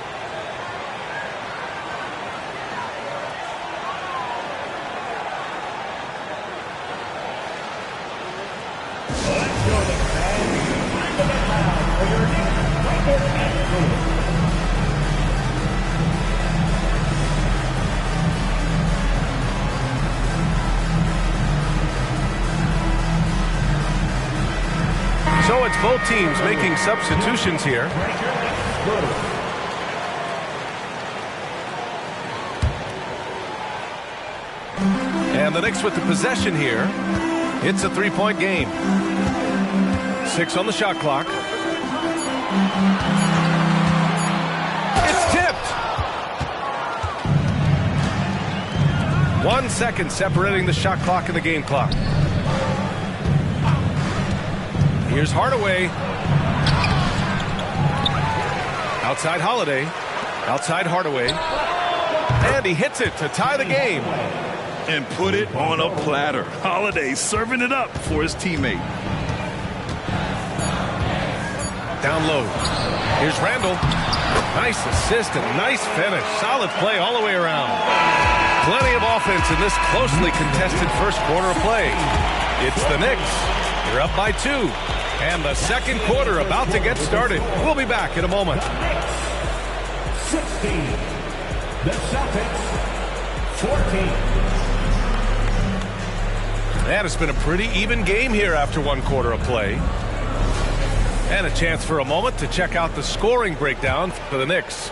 So it's both teams making substitutions here. And the Knicks with the possession here. It's a three-point game. 6 on the shot clock. It's tipped. 1 second separating the shot clock and the game clock. Here's Hardaway. Outside Holiday. Outside Hardaway. And he hits it to tie the game. And put it on a platter. Holiday serving it up for his teammate. Down low. Here's Randall. Nice assist and nice finish. Solid play all the way around. Plenty of offense in this closely contested first quarter of play. It's the Knicks. They're up by 2. And the second quarter about to get started. We'll be back in a moment. 16. The Celtics 14. And it's been a pretty even game here after 1 quarter of play. And a chance for a moment to check out the scoring breakdown for the Knicks.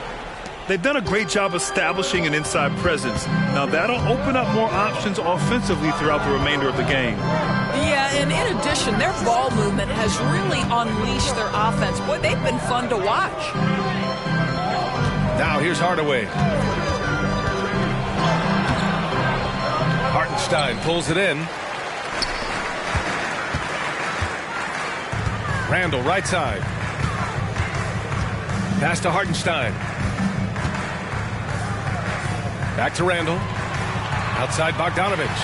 They've done a great job establishing an inside presence. Now that'll open up more options offensively throughout the remainder of the game. Yeah, and in addition, their ball movement has really unleashed their offense. Boy, they've been fun to watch. Now here's Hardaway. Hartenstein pulls it in. Randall right side. Pass to Hartenstein. Back to Randall. Outside Bogdanovich.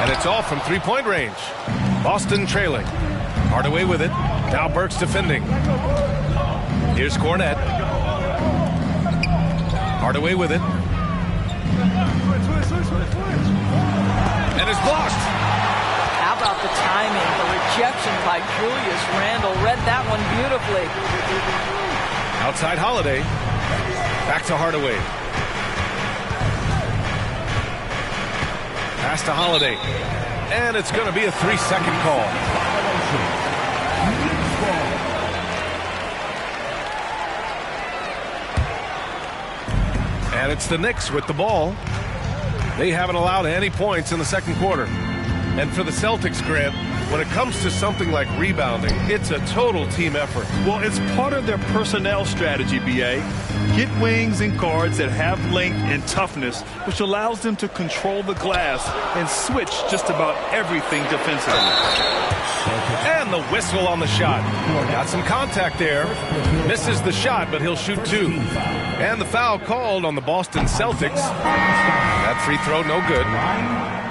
And it's all from three-point range. Boston trailing. Hardaway with it. Now Burks defending. Here's Cornette. Hardaway with it. And it's blocked. How about the timing? The rejection by Julius Randle. Read that one beautifully. Outside Holiday. Back to Hardaway. Pass to Holiday. And it's going to be a 3-second call. And it's the Knicks with the ball. They haven't allowed any points in the second quarter. And for the Celtics, Grant, when it comes to something like rebounding, it's a total team effort. Well, it's part of their personnel strategy, B.A. Get wings and guards that have length and toughness, which allows them to control the glass and switch just about everything defensively. And the whistle on the shot. Got some contact there. Misses the shot, but he'll shoot 2. And the foul called on the Boston Celtics. That free throw no good.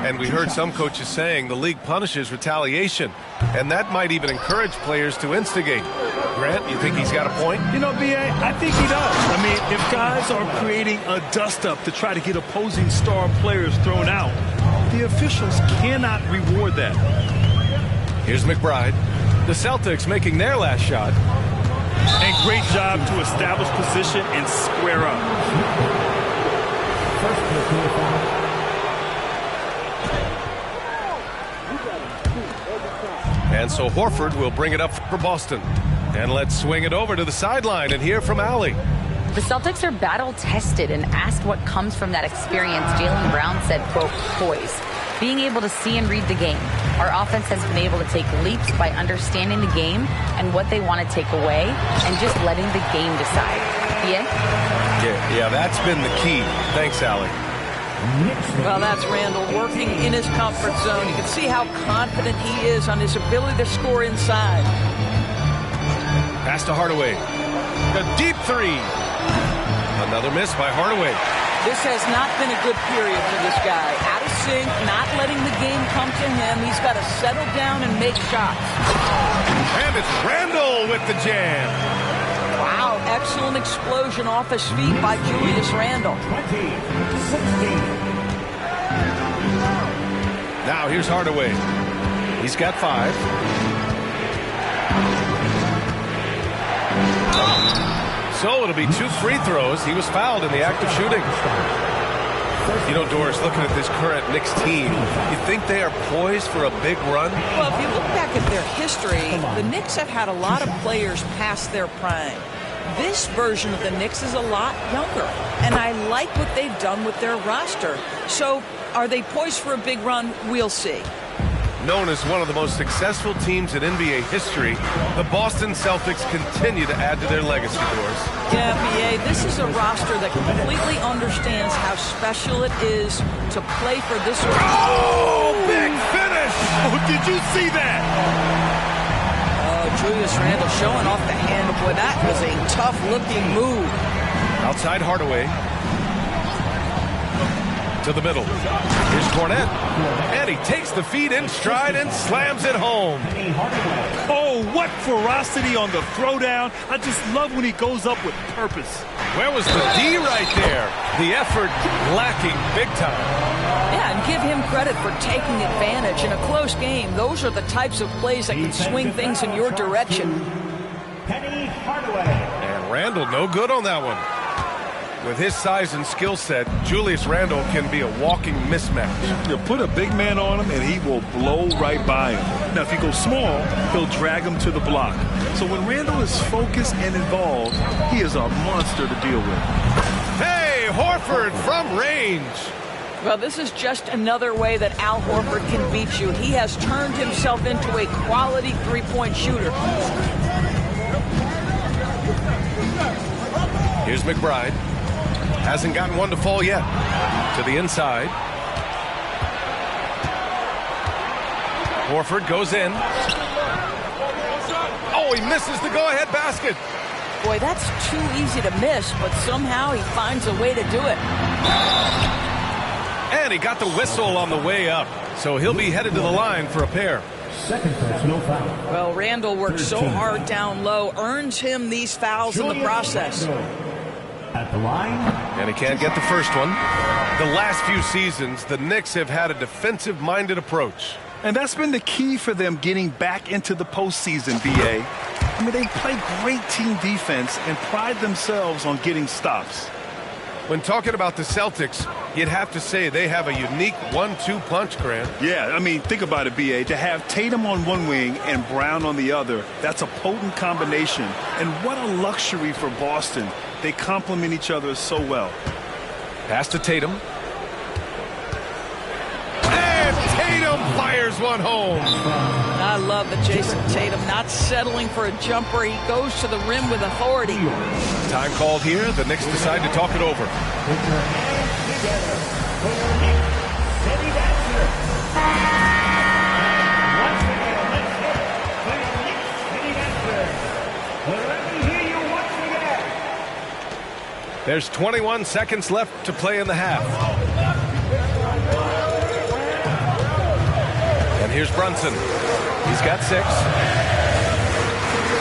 And we heard some coaches saying the league punishes retaliation. And that might even encourage players to instigate. Grant, you think he's got a point? You know, B.A., I think he does. I mean, if guys are creating a dust-up to try to get opposing star players thrown out, the officials cannot reward that. Here's McBride. The Celtics making their last shot. And great job to establish position and square up. And so Horford will bring it up for Boston. And let's swing it over to the sideline and hear from Allie. The Celtics are battle-tested, and asked what comes from that experience, Jaylen Brown said, quote, poise. being able to see and read the game. Our offense has been able to take leaps by understanding the game and what they want to take away and just letting the game decide. Yeah, that's been the key. Thanks, Allie. Well, that's Randall working in his comfort zone. You can see how confident he is on his ability to score inside. Pass to Hardaway. The deep three. Another miss by Hardaway. This has not been a good period for this guy. Out of sync, not letting the game come to him. He's got to settle down and make shots. And it's Randall with the jam. Wow, excellent explosion off his feet by Julius Randall. 20-16. Now here's Hardaway. He's got 5. So it'll be 2 free throws. He was fouled in the act of shooting. You know, Doris, looking at this current Knicks team, you think they are poised for a big run? Well, if you look back at their history, the Knicks have had a lot of players past their prime. This version of the Knicks is a lot younger, and I like what they've done with their roster. So are they poised for a big run? We'll see. Known as one of the most successful teams in NBA history, the Boston Celtics continue to add to their legacy, Doris. Yeah, B.A., this is a roster that completely understands how special it is to play for this organization. Oh, big finish! Oh, did you see that? Julius Randall showing off the hand. Boy, that was a tough-looking move. Outside Hardaway. To the middle. Here's Cornette. And he takes the feed in stride and slams it home. Oh, what ferocity on the throwdown. I just love when he goes up with purpose. Where was the D right there? The effort lacking big time. Yeah, and give him credit for taking advantage in a close game. Those are the types of plays that can swing things in your direction. Penny Hardaway. And Randall no good on that one. With his size and skill set, Julius Randall can be a walking mismatch. You put a big man on him and he will blow right by him. Now, if he goes small, he'll drag him to the block. So when Randall is focused and involved, he is a monster to deal with. Hey, Horford from range. Well, this is just another way that Al Horford can beat you. He has turned himself into a quality three-point shooter. Here's McBride. Hasn't gotten one to fall yet. To the inside. Horford goes in. Oh, he misses the go-ahead basket. Boy, that's too easy to miss, but somehow he finds a way to do it. And he got the whistle on the way up, so he'll be headed to the line for a pair. Second personal foul. Well, Randall worked so hard down low, earns him these fouls in the process. At the line. And he can't get the first one. The last few seasons, the Knicks have had a defensive-minded approach. And that's been the key for them getting back into the postseason, B.A. I mean, they play great team defense and pride themselves on getting stops. When talking about the Celtics, you'd have to say they have a unique 1-2 punch, Grant. Yeah, I mean, think about it, B.A. To have Tatum on one wing and Brown on the other, that's a potent combination. And what a luxury for Boston. They complement each other so well. Pass to Tatum. And Tatum fires one home. I love that Jason Tatum not settling for a jumper. He goes to the rim with authority. Time called here. The Knicks decide to talk it over. There's 21 seconds left to play in the half. And here's Brunson. He's got 6.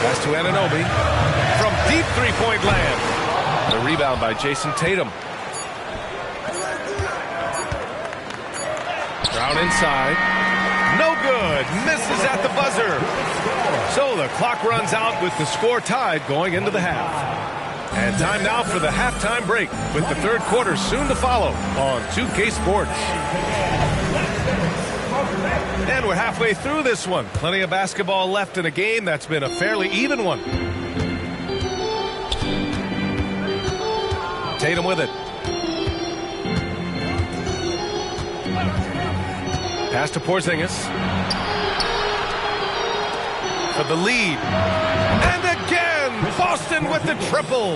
Pass to Anunoby. From deep three-point land. The rebound by Jason Tatum. Brown inside. No good. Misses at the buzzer. So the clock runs out with the score tied going into the half. And time now for the halftime break, with the third quarter soon to follow on 2K Sports. And we're halfway through this one. Plenty of basketball left in a game that's been a fairly even one. Tatum with it. Pass to Porzingis. For the lead. And again, Boston with the triple.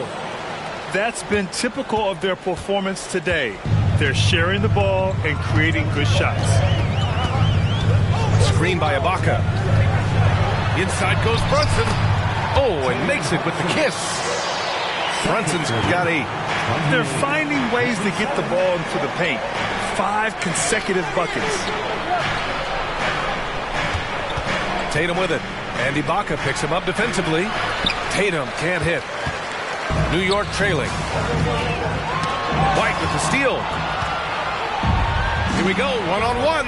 That's been typical of their performance today. They're sharing the ball and creating good shots. Screen by Ibaka. Inside goes Brunson. Oh, and makes it with the kiss. Brunson's got 8. They're finding ways to get the ball into the paint. 5 consecutive buckets. Tatum with it. And Ibaka picks him up defensively. Tatum can't hit. New York trailing. White with the steal. Here we go, one-on-one.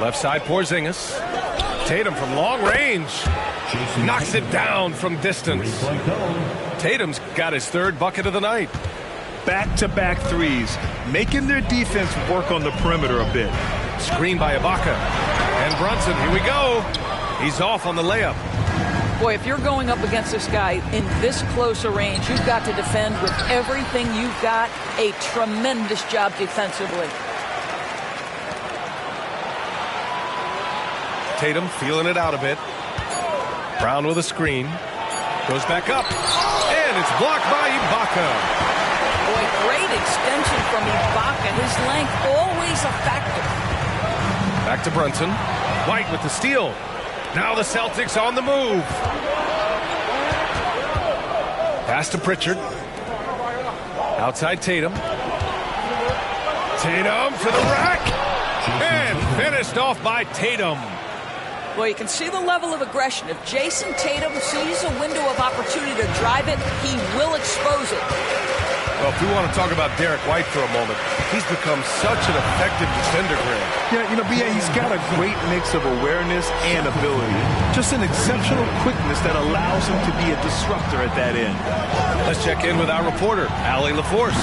Left side, Porzingis. Tatum from long range. Knocks it down from distance. Tatum's got his 3rd bucket of the night. Back-to-back threes, making their defense work on the perimeter a bit. Screen by Ibaka. And Brunson, here we go. He's off on the layup. Boy, if you're going up against this guy in this close a range, you've got to defend with everything you've got. A tremendous job defensively. Tatum feeling it out a bit. Brown with a screen. Goes back up. And it's blocked by Ibaka. Boy, great extension from Ibaka. His length always a factor. Back to Brunson. White with the steal. Now the Celtics on the move. Pass to Pritchard. Outside Tatum. Tatum for the rack. And finished off by Tatum. Well, you can see the level of aggression. If Jason Tatum sees a window of opportunity to drive it, he will expose it. Well, if we want to talk about Derek White for a moment, he's become such an effective defender, Greg. Yeah, you know, B.A., he's got a great mix of awareness and ability. Just an exceptional quickness that allows him to be a disruptor at that end. Let's check in with our reporter, Allie LaForce.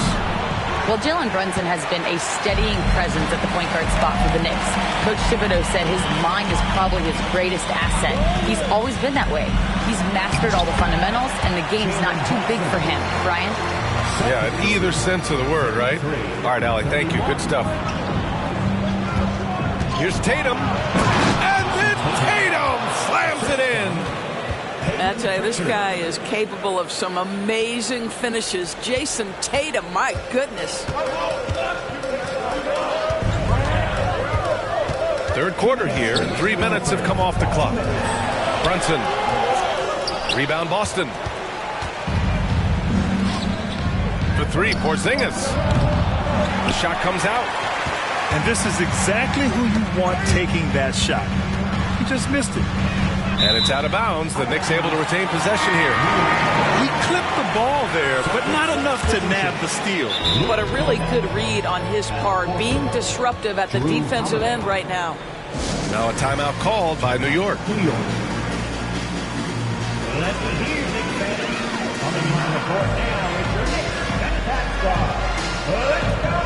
Well, Jalen Brunson has been a steadying presence at the point guard spot for the Knicks. Coach Thibodeau said his mind is probably his greatest asset. He's always been that way. He's mastered all the fundamentals, and the game's not too big for him. Brian? Yeah, in either sense of the word, right? All right, Allie, thank you. Good stuff. Here's Tatum. And then Tatum slams it in. I tell you, this guy is capable of some amazing finishes. Jason Tatum, my goodness. 3rd quarter here, and 3 minutes have come off the clock. Brunson. Rebound Boston. For 3, Porzingis. The shot comes out. And this is exactly who you want taking that shot. He just missed it. And it's out of bounds. The Knicks able to retain possession here. He clipped the ball there, but not enough to nab the steal. But a really good read on his part, being disruptive at the defensive end right now. Now a timeout called by New York. Let me hear Knicks fans. Coming on the court now is your Knicks attack squad. Let's go!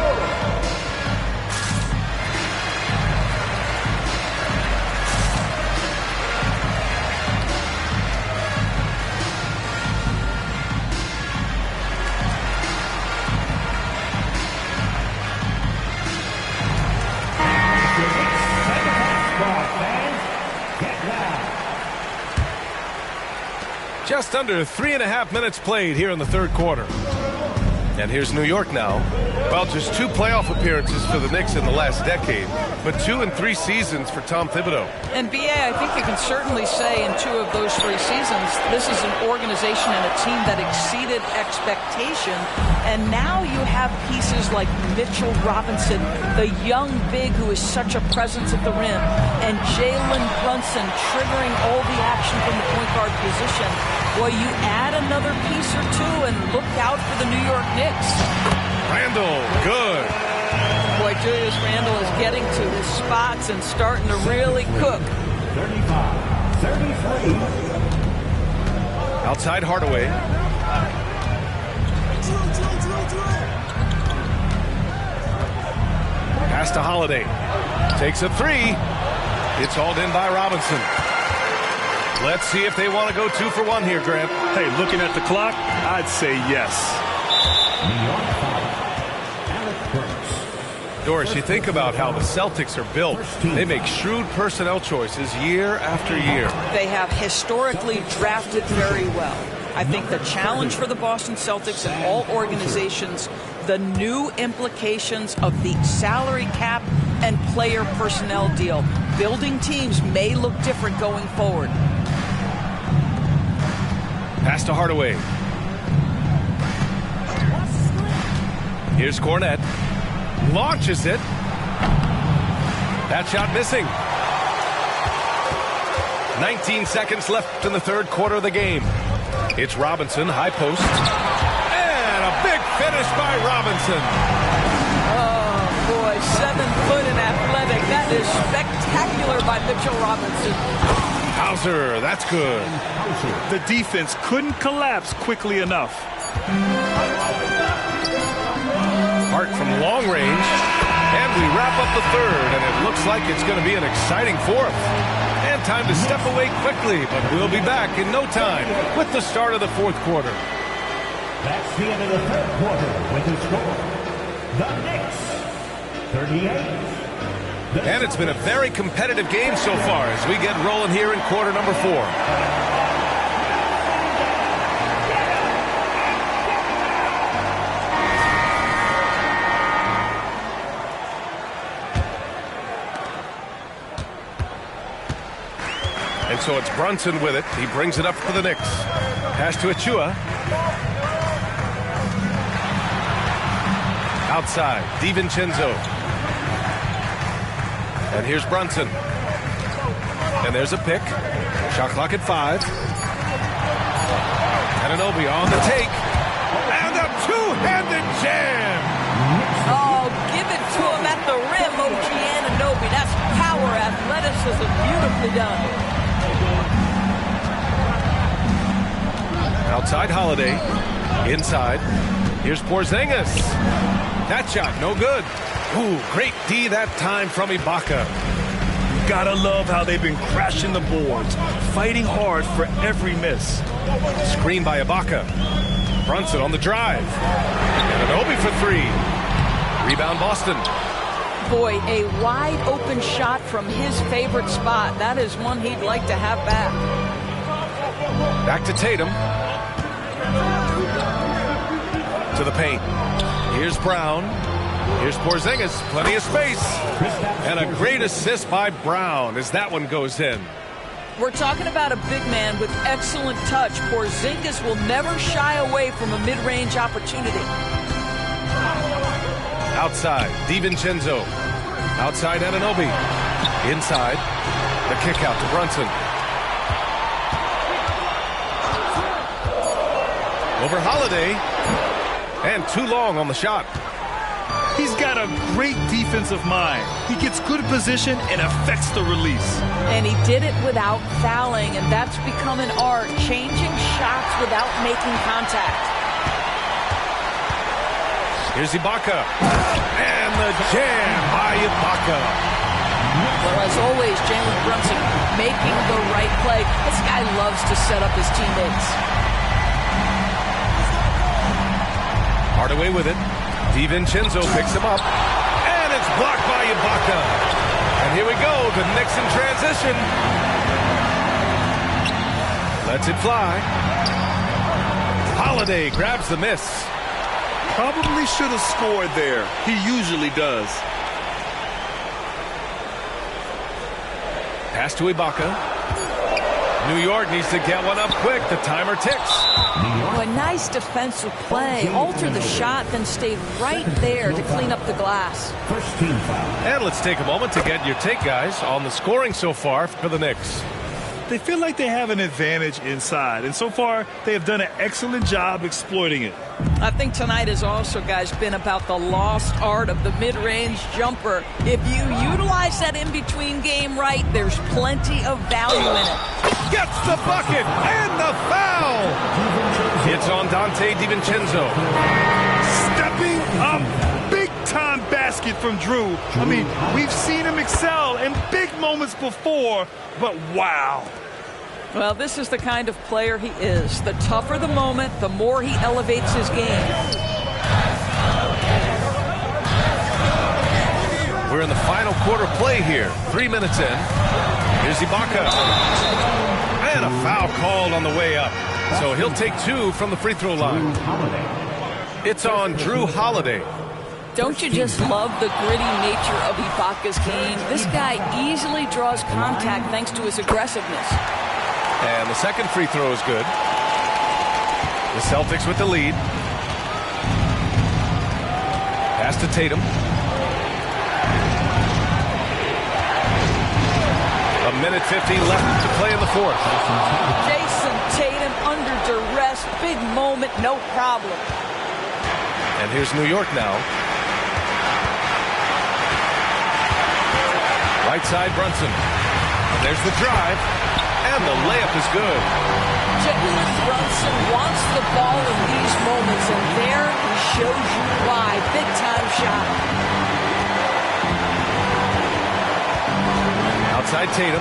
Just under 3.5 minutes played here in the 3rd quarter. And here's New York now. Well, just 2 playoff appearances for the Knicks in the last decade, but 2 and 3 seasons for Tom Thibodeau. And B.A., I think you can certainly say in 2 of those 3 seasons, this is an organization and a team that exceeded expectation. And now you have pieces like Mitchell Robinson, the young big who is such a presence at the rim, and Jalen Brunson triggering all the action from the point guard position. Boy, you add another piece or 2 and look out for the New York Knicks. Randall, good. Boy, Julius Randle is getting to his spots and starting to really cook. 35, 33. Outside Hardaway. Pass to Holiday. Takes a 3. It's hauled in by Robinson. Let's see if they want to go 2 for 1 here, Grant. Hey, looking at the clock, I'd say yes. New York foul. Alec Burks. Doris, you think about how the Celtics are built. They make shrewd personnel choices year after year. They have historically drafted very well. I think the challenge for the Boston Celtics and all organizations, the new implications of the salary cap and player personnel deal. Building teams may look different going forward. Pass to Hardaway. Here's Cornette. Launches it. That shot missing. 19 seconds left in the third quarter of the game. It's Robinson, high post. And a big finish by Robinson. Oh, boy, 7 foot and athletic. That is spectacular by Mitchell Robinson. Hauser, that's good. The defense couldn't collapse quickly enough. Hart from long range. And we wrap up the third, and it looks like it's going to be an exciting fourth. And time to step away quickly, but we'll be back in no time with the start of the fourth quarter. That's the end of the third quarter with the score. The Knicks, 38. And it's been a very competitive game so far as we get rolling here in quarter number 4. And so it's Brunson with it. He brings it up for the Knicks. Pass to Achua. Outside, DiVincenzo. And here's Brunson. And there's a pick. Shot clock at 5. Anunoby on the take. And a two-handed jam. Oh, give it to him at the rim, OG Anunoby. That's power, athleticism, beautifully done. Outside Holiday. Inside. Here's Porzingis. That shot, no good. Ooh, great D that time from Ibaka. You gotta love how they've been crashing the boards, fighting hard for every miss. Screen by Ibaka. Brunson on the drive. Anunoby for 3. Rebound Boston. Boy, a wide open shot from his favorite spot. That is one he'd like to have back. Back to Tatum. To the paint. Here's Brown. Here's Porzingis. Plenty of space. And a great assist by Brown as that one goes in. We're talking about a big man with excellent touch. Porzingis will never shy away from a mid-range opportunity. Outside, DiVincenzo. Outside, Anunoby. Inside, the kick out to Brunson. Over Holiday. And too long on the shot. He's got a great defensive mind. He gets good position and affects the release. And he did it without fouling, and that's become an art, changing shots without making contact. Here's Ibaka. And the jam by Ibaka. Well, as always, Jalen Brunson making the right play. This guy loves to set up his teammates. Hardaway with it. DiVincenzo picks him up. And it's blocked by Ibaka. And here we go. The Knicks in transition. Lets it fly. Holiday grabs the miss. Probably should have scored there. He usually does. Pass to Ibaka. New York needs to get one up quick. The timer ticks. Oh, a nice defensive play. Alter the shot, then stay right there to clean up the glass. First team foul. And let's take a moment to get your take, guys, on the scoring so far for the Knicks. They feel like they have an advantage inside, and so far they have done an excellent job exploiting it. I think tonight has also, guys, been about the lost art of the mid-range jumper. If you utilize that in-between game right, there's plenty of value in it. Gets the bucket and the foul. It's on Dante DiVincenzo. Stepping up, big-time basket from Drew. I mean, we've seen him excel in big moments before, but wow. Well, this is the kind of player he is. The tougher the moment, the more he elevates his game. in the final quarter play here. 3 minutes in. Here's Ibaka. And a foul called on the way up. So he'll take 2 from the free throw line. It's on Drew Holiday. Don't you just love the gritty nature of Ibaka's game? This guy easily draws contact thanks to his aggressiveness. And the second free throw is good. The Celtics with the lead. Pass to Tatum. A minute 15 left to play in the fourth. Jason Tatum under duress. Big moment, no problem. And here's New York now. Right side, Brunson. There's the drive. And the layup is good. Jalen Brunson wants the ball in these moments, and there he shows you why. Big time shot. Outside Tatum.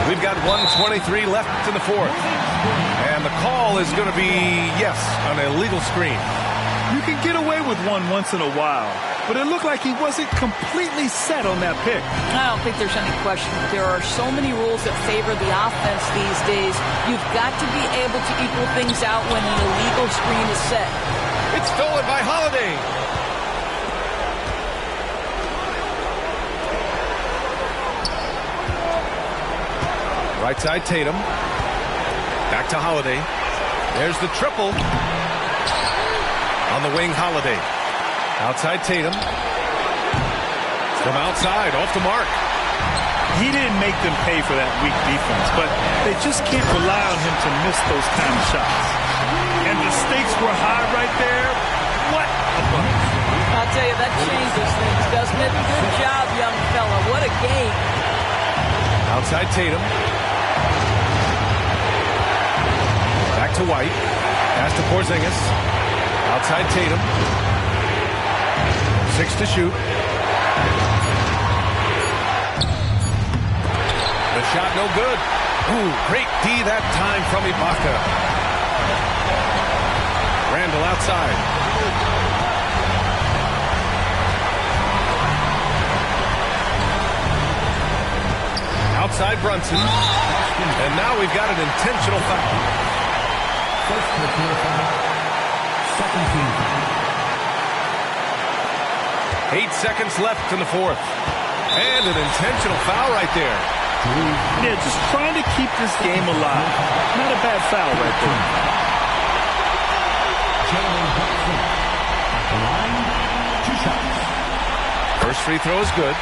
We've got 1:23 left in the fourth. And the call is going to be, yes, an illegal screen. You can get away with one once in a while, but it looked like he wasn't completely set on that pick. I don't think there's any question. There are so many rules that favor the offense these days. You've got to be able to equal things out when an illegal screen is set. It's stolen by Holiday. Right side Tatum. Back to Holiday. There's the triple. On the wing, Holiday. Outside Tatum. From outside, off the mark. He didn't make them pay for that weak defense, but they just can't rely on him to miss those kind of shots. And the stakes were high right there. What a bunch. I'll tell you, that changes things, doesn't it? Good job, young fella. What a game. Outside Tatum. Back to White. Pass to Porzingis. Outside Tatum. 6 to shoot. The shot no good. Ooh, great D that time from Ibaka. Randall outside. Outside Brunson. And now we've got an intentional foul. First personal foul. Second team foul. 8 seconds left in the fourth. And an intentional foul right there. Yeah, just trying to keep this game alive. Not a bad foul right there. Jalen Brunson at the line, 2 shots. First free throw is good.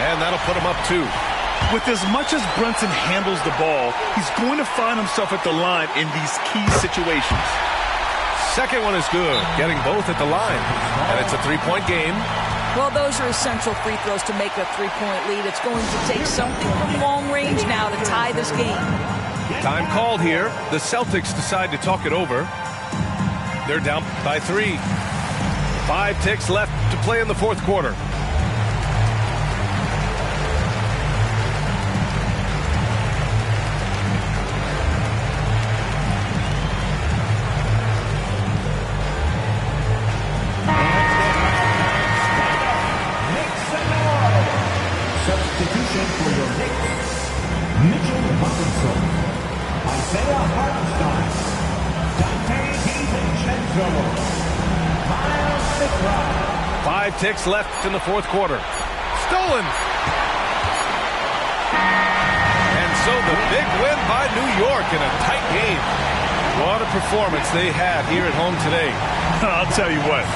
And that'll put him up 2. With as much as Brunson handles the ball, he's going to find himself at the line in these key situations. Second one is good, getting both at the line. And it's a 3-point game. Well, those are essential free throws to make a 3-point lead. It's going to take something from long range now to tie this game. Time called here. The Celtics decide to talk it over. They're down by 3. 5 ticks left to play in the fourth quarter. Substitution for your Knicks, Mitchell Robinson, Isaiah Hartenstein, Dante DiVincenzo, Miles Citra. 5 ticks left in the fourth quarter. Stolen. And so the big win by New York in a tight game. What a performance they had here at home today. I'll tell you what.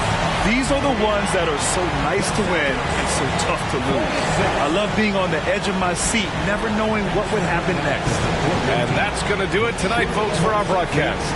These are the ones that are so nice to win and so tough to lose. I love being on the edge of my seat, never knowing what would happen next. And that's going to do it tonight, folks, for our broadcast.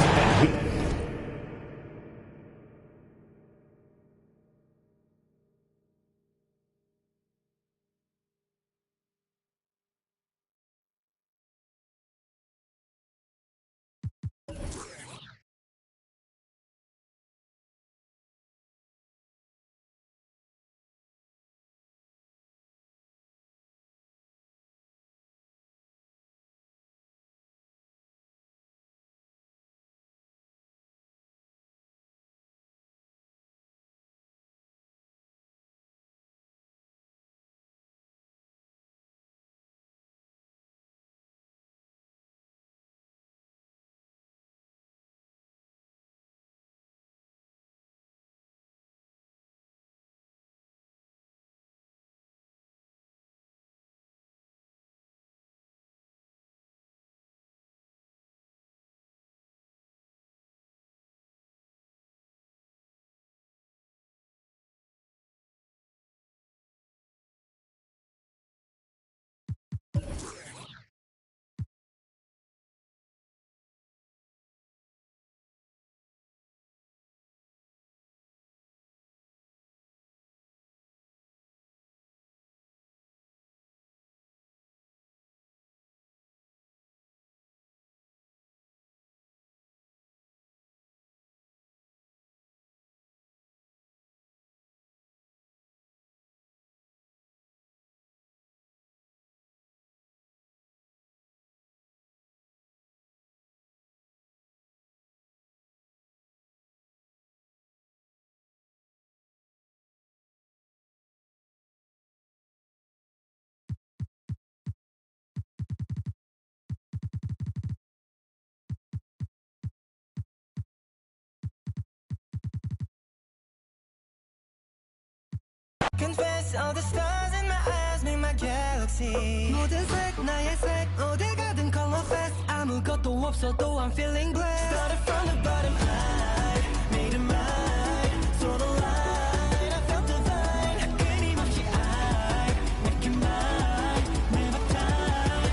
Confess all the stars in my eyes make my galaxy. 모든 색 나의 색 어딜 가든 color fest. 아무것도 없어도 I'm feeling blessed. Started from the bottom, I made it mine. Saw the light, I felt divine. 끊임없이 I make it mine. Never time.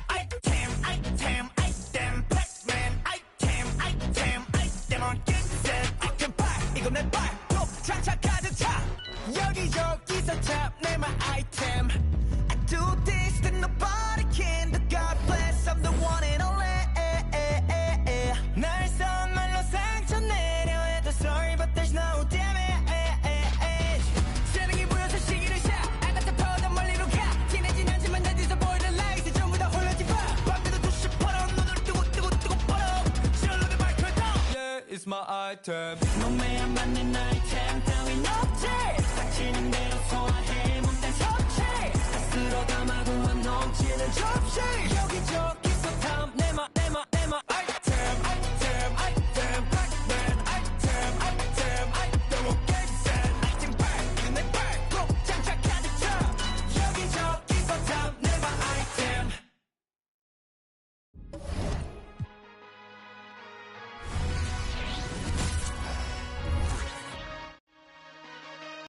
Item, item, item, Pac-Man. Item, item, item on get set. Item bar, 이건 내 bar. 차차 가득 차. 여기저기서 tap name my item. I do this that nobody can. The God bless, I'm the one and only. 날 선말로 상처 내려 해도 sorry but there's no damage. 재능이 보여서 시기를 샷. I got the power 더 멀리로 가. 티내진 않지만 내 뒤에서 보이는 lights 전부 다 홀려진 봐. 밤새도 두시 벌어 눈을 뜨고 벌어. 실력의 발표도 yeah it's my item. 몸에 안 맞는 item 따윈 없지. 닥치는 대로 소화해 몸단 섭취. 쓸어 담아도 안 넘치는 접시.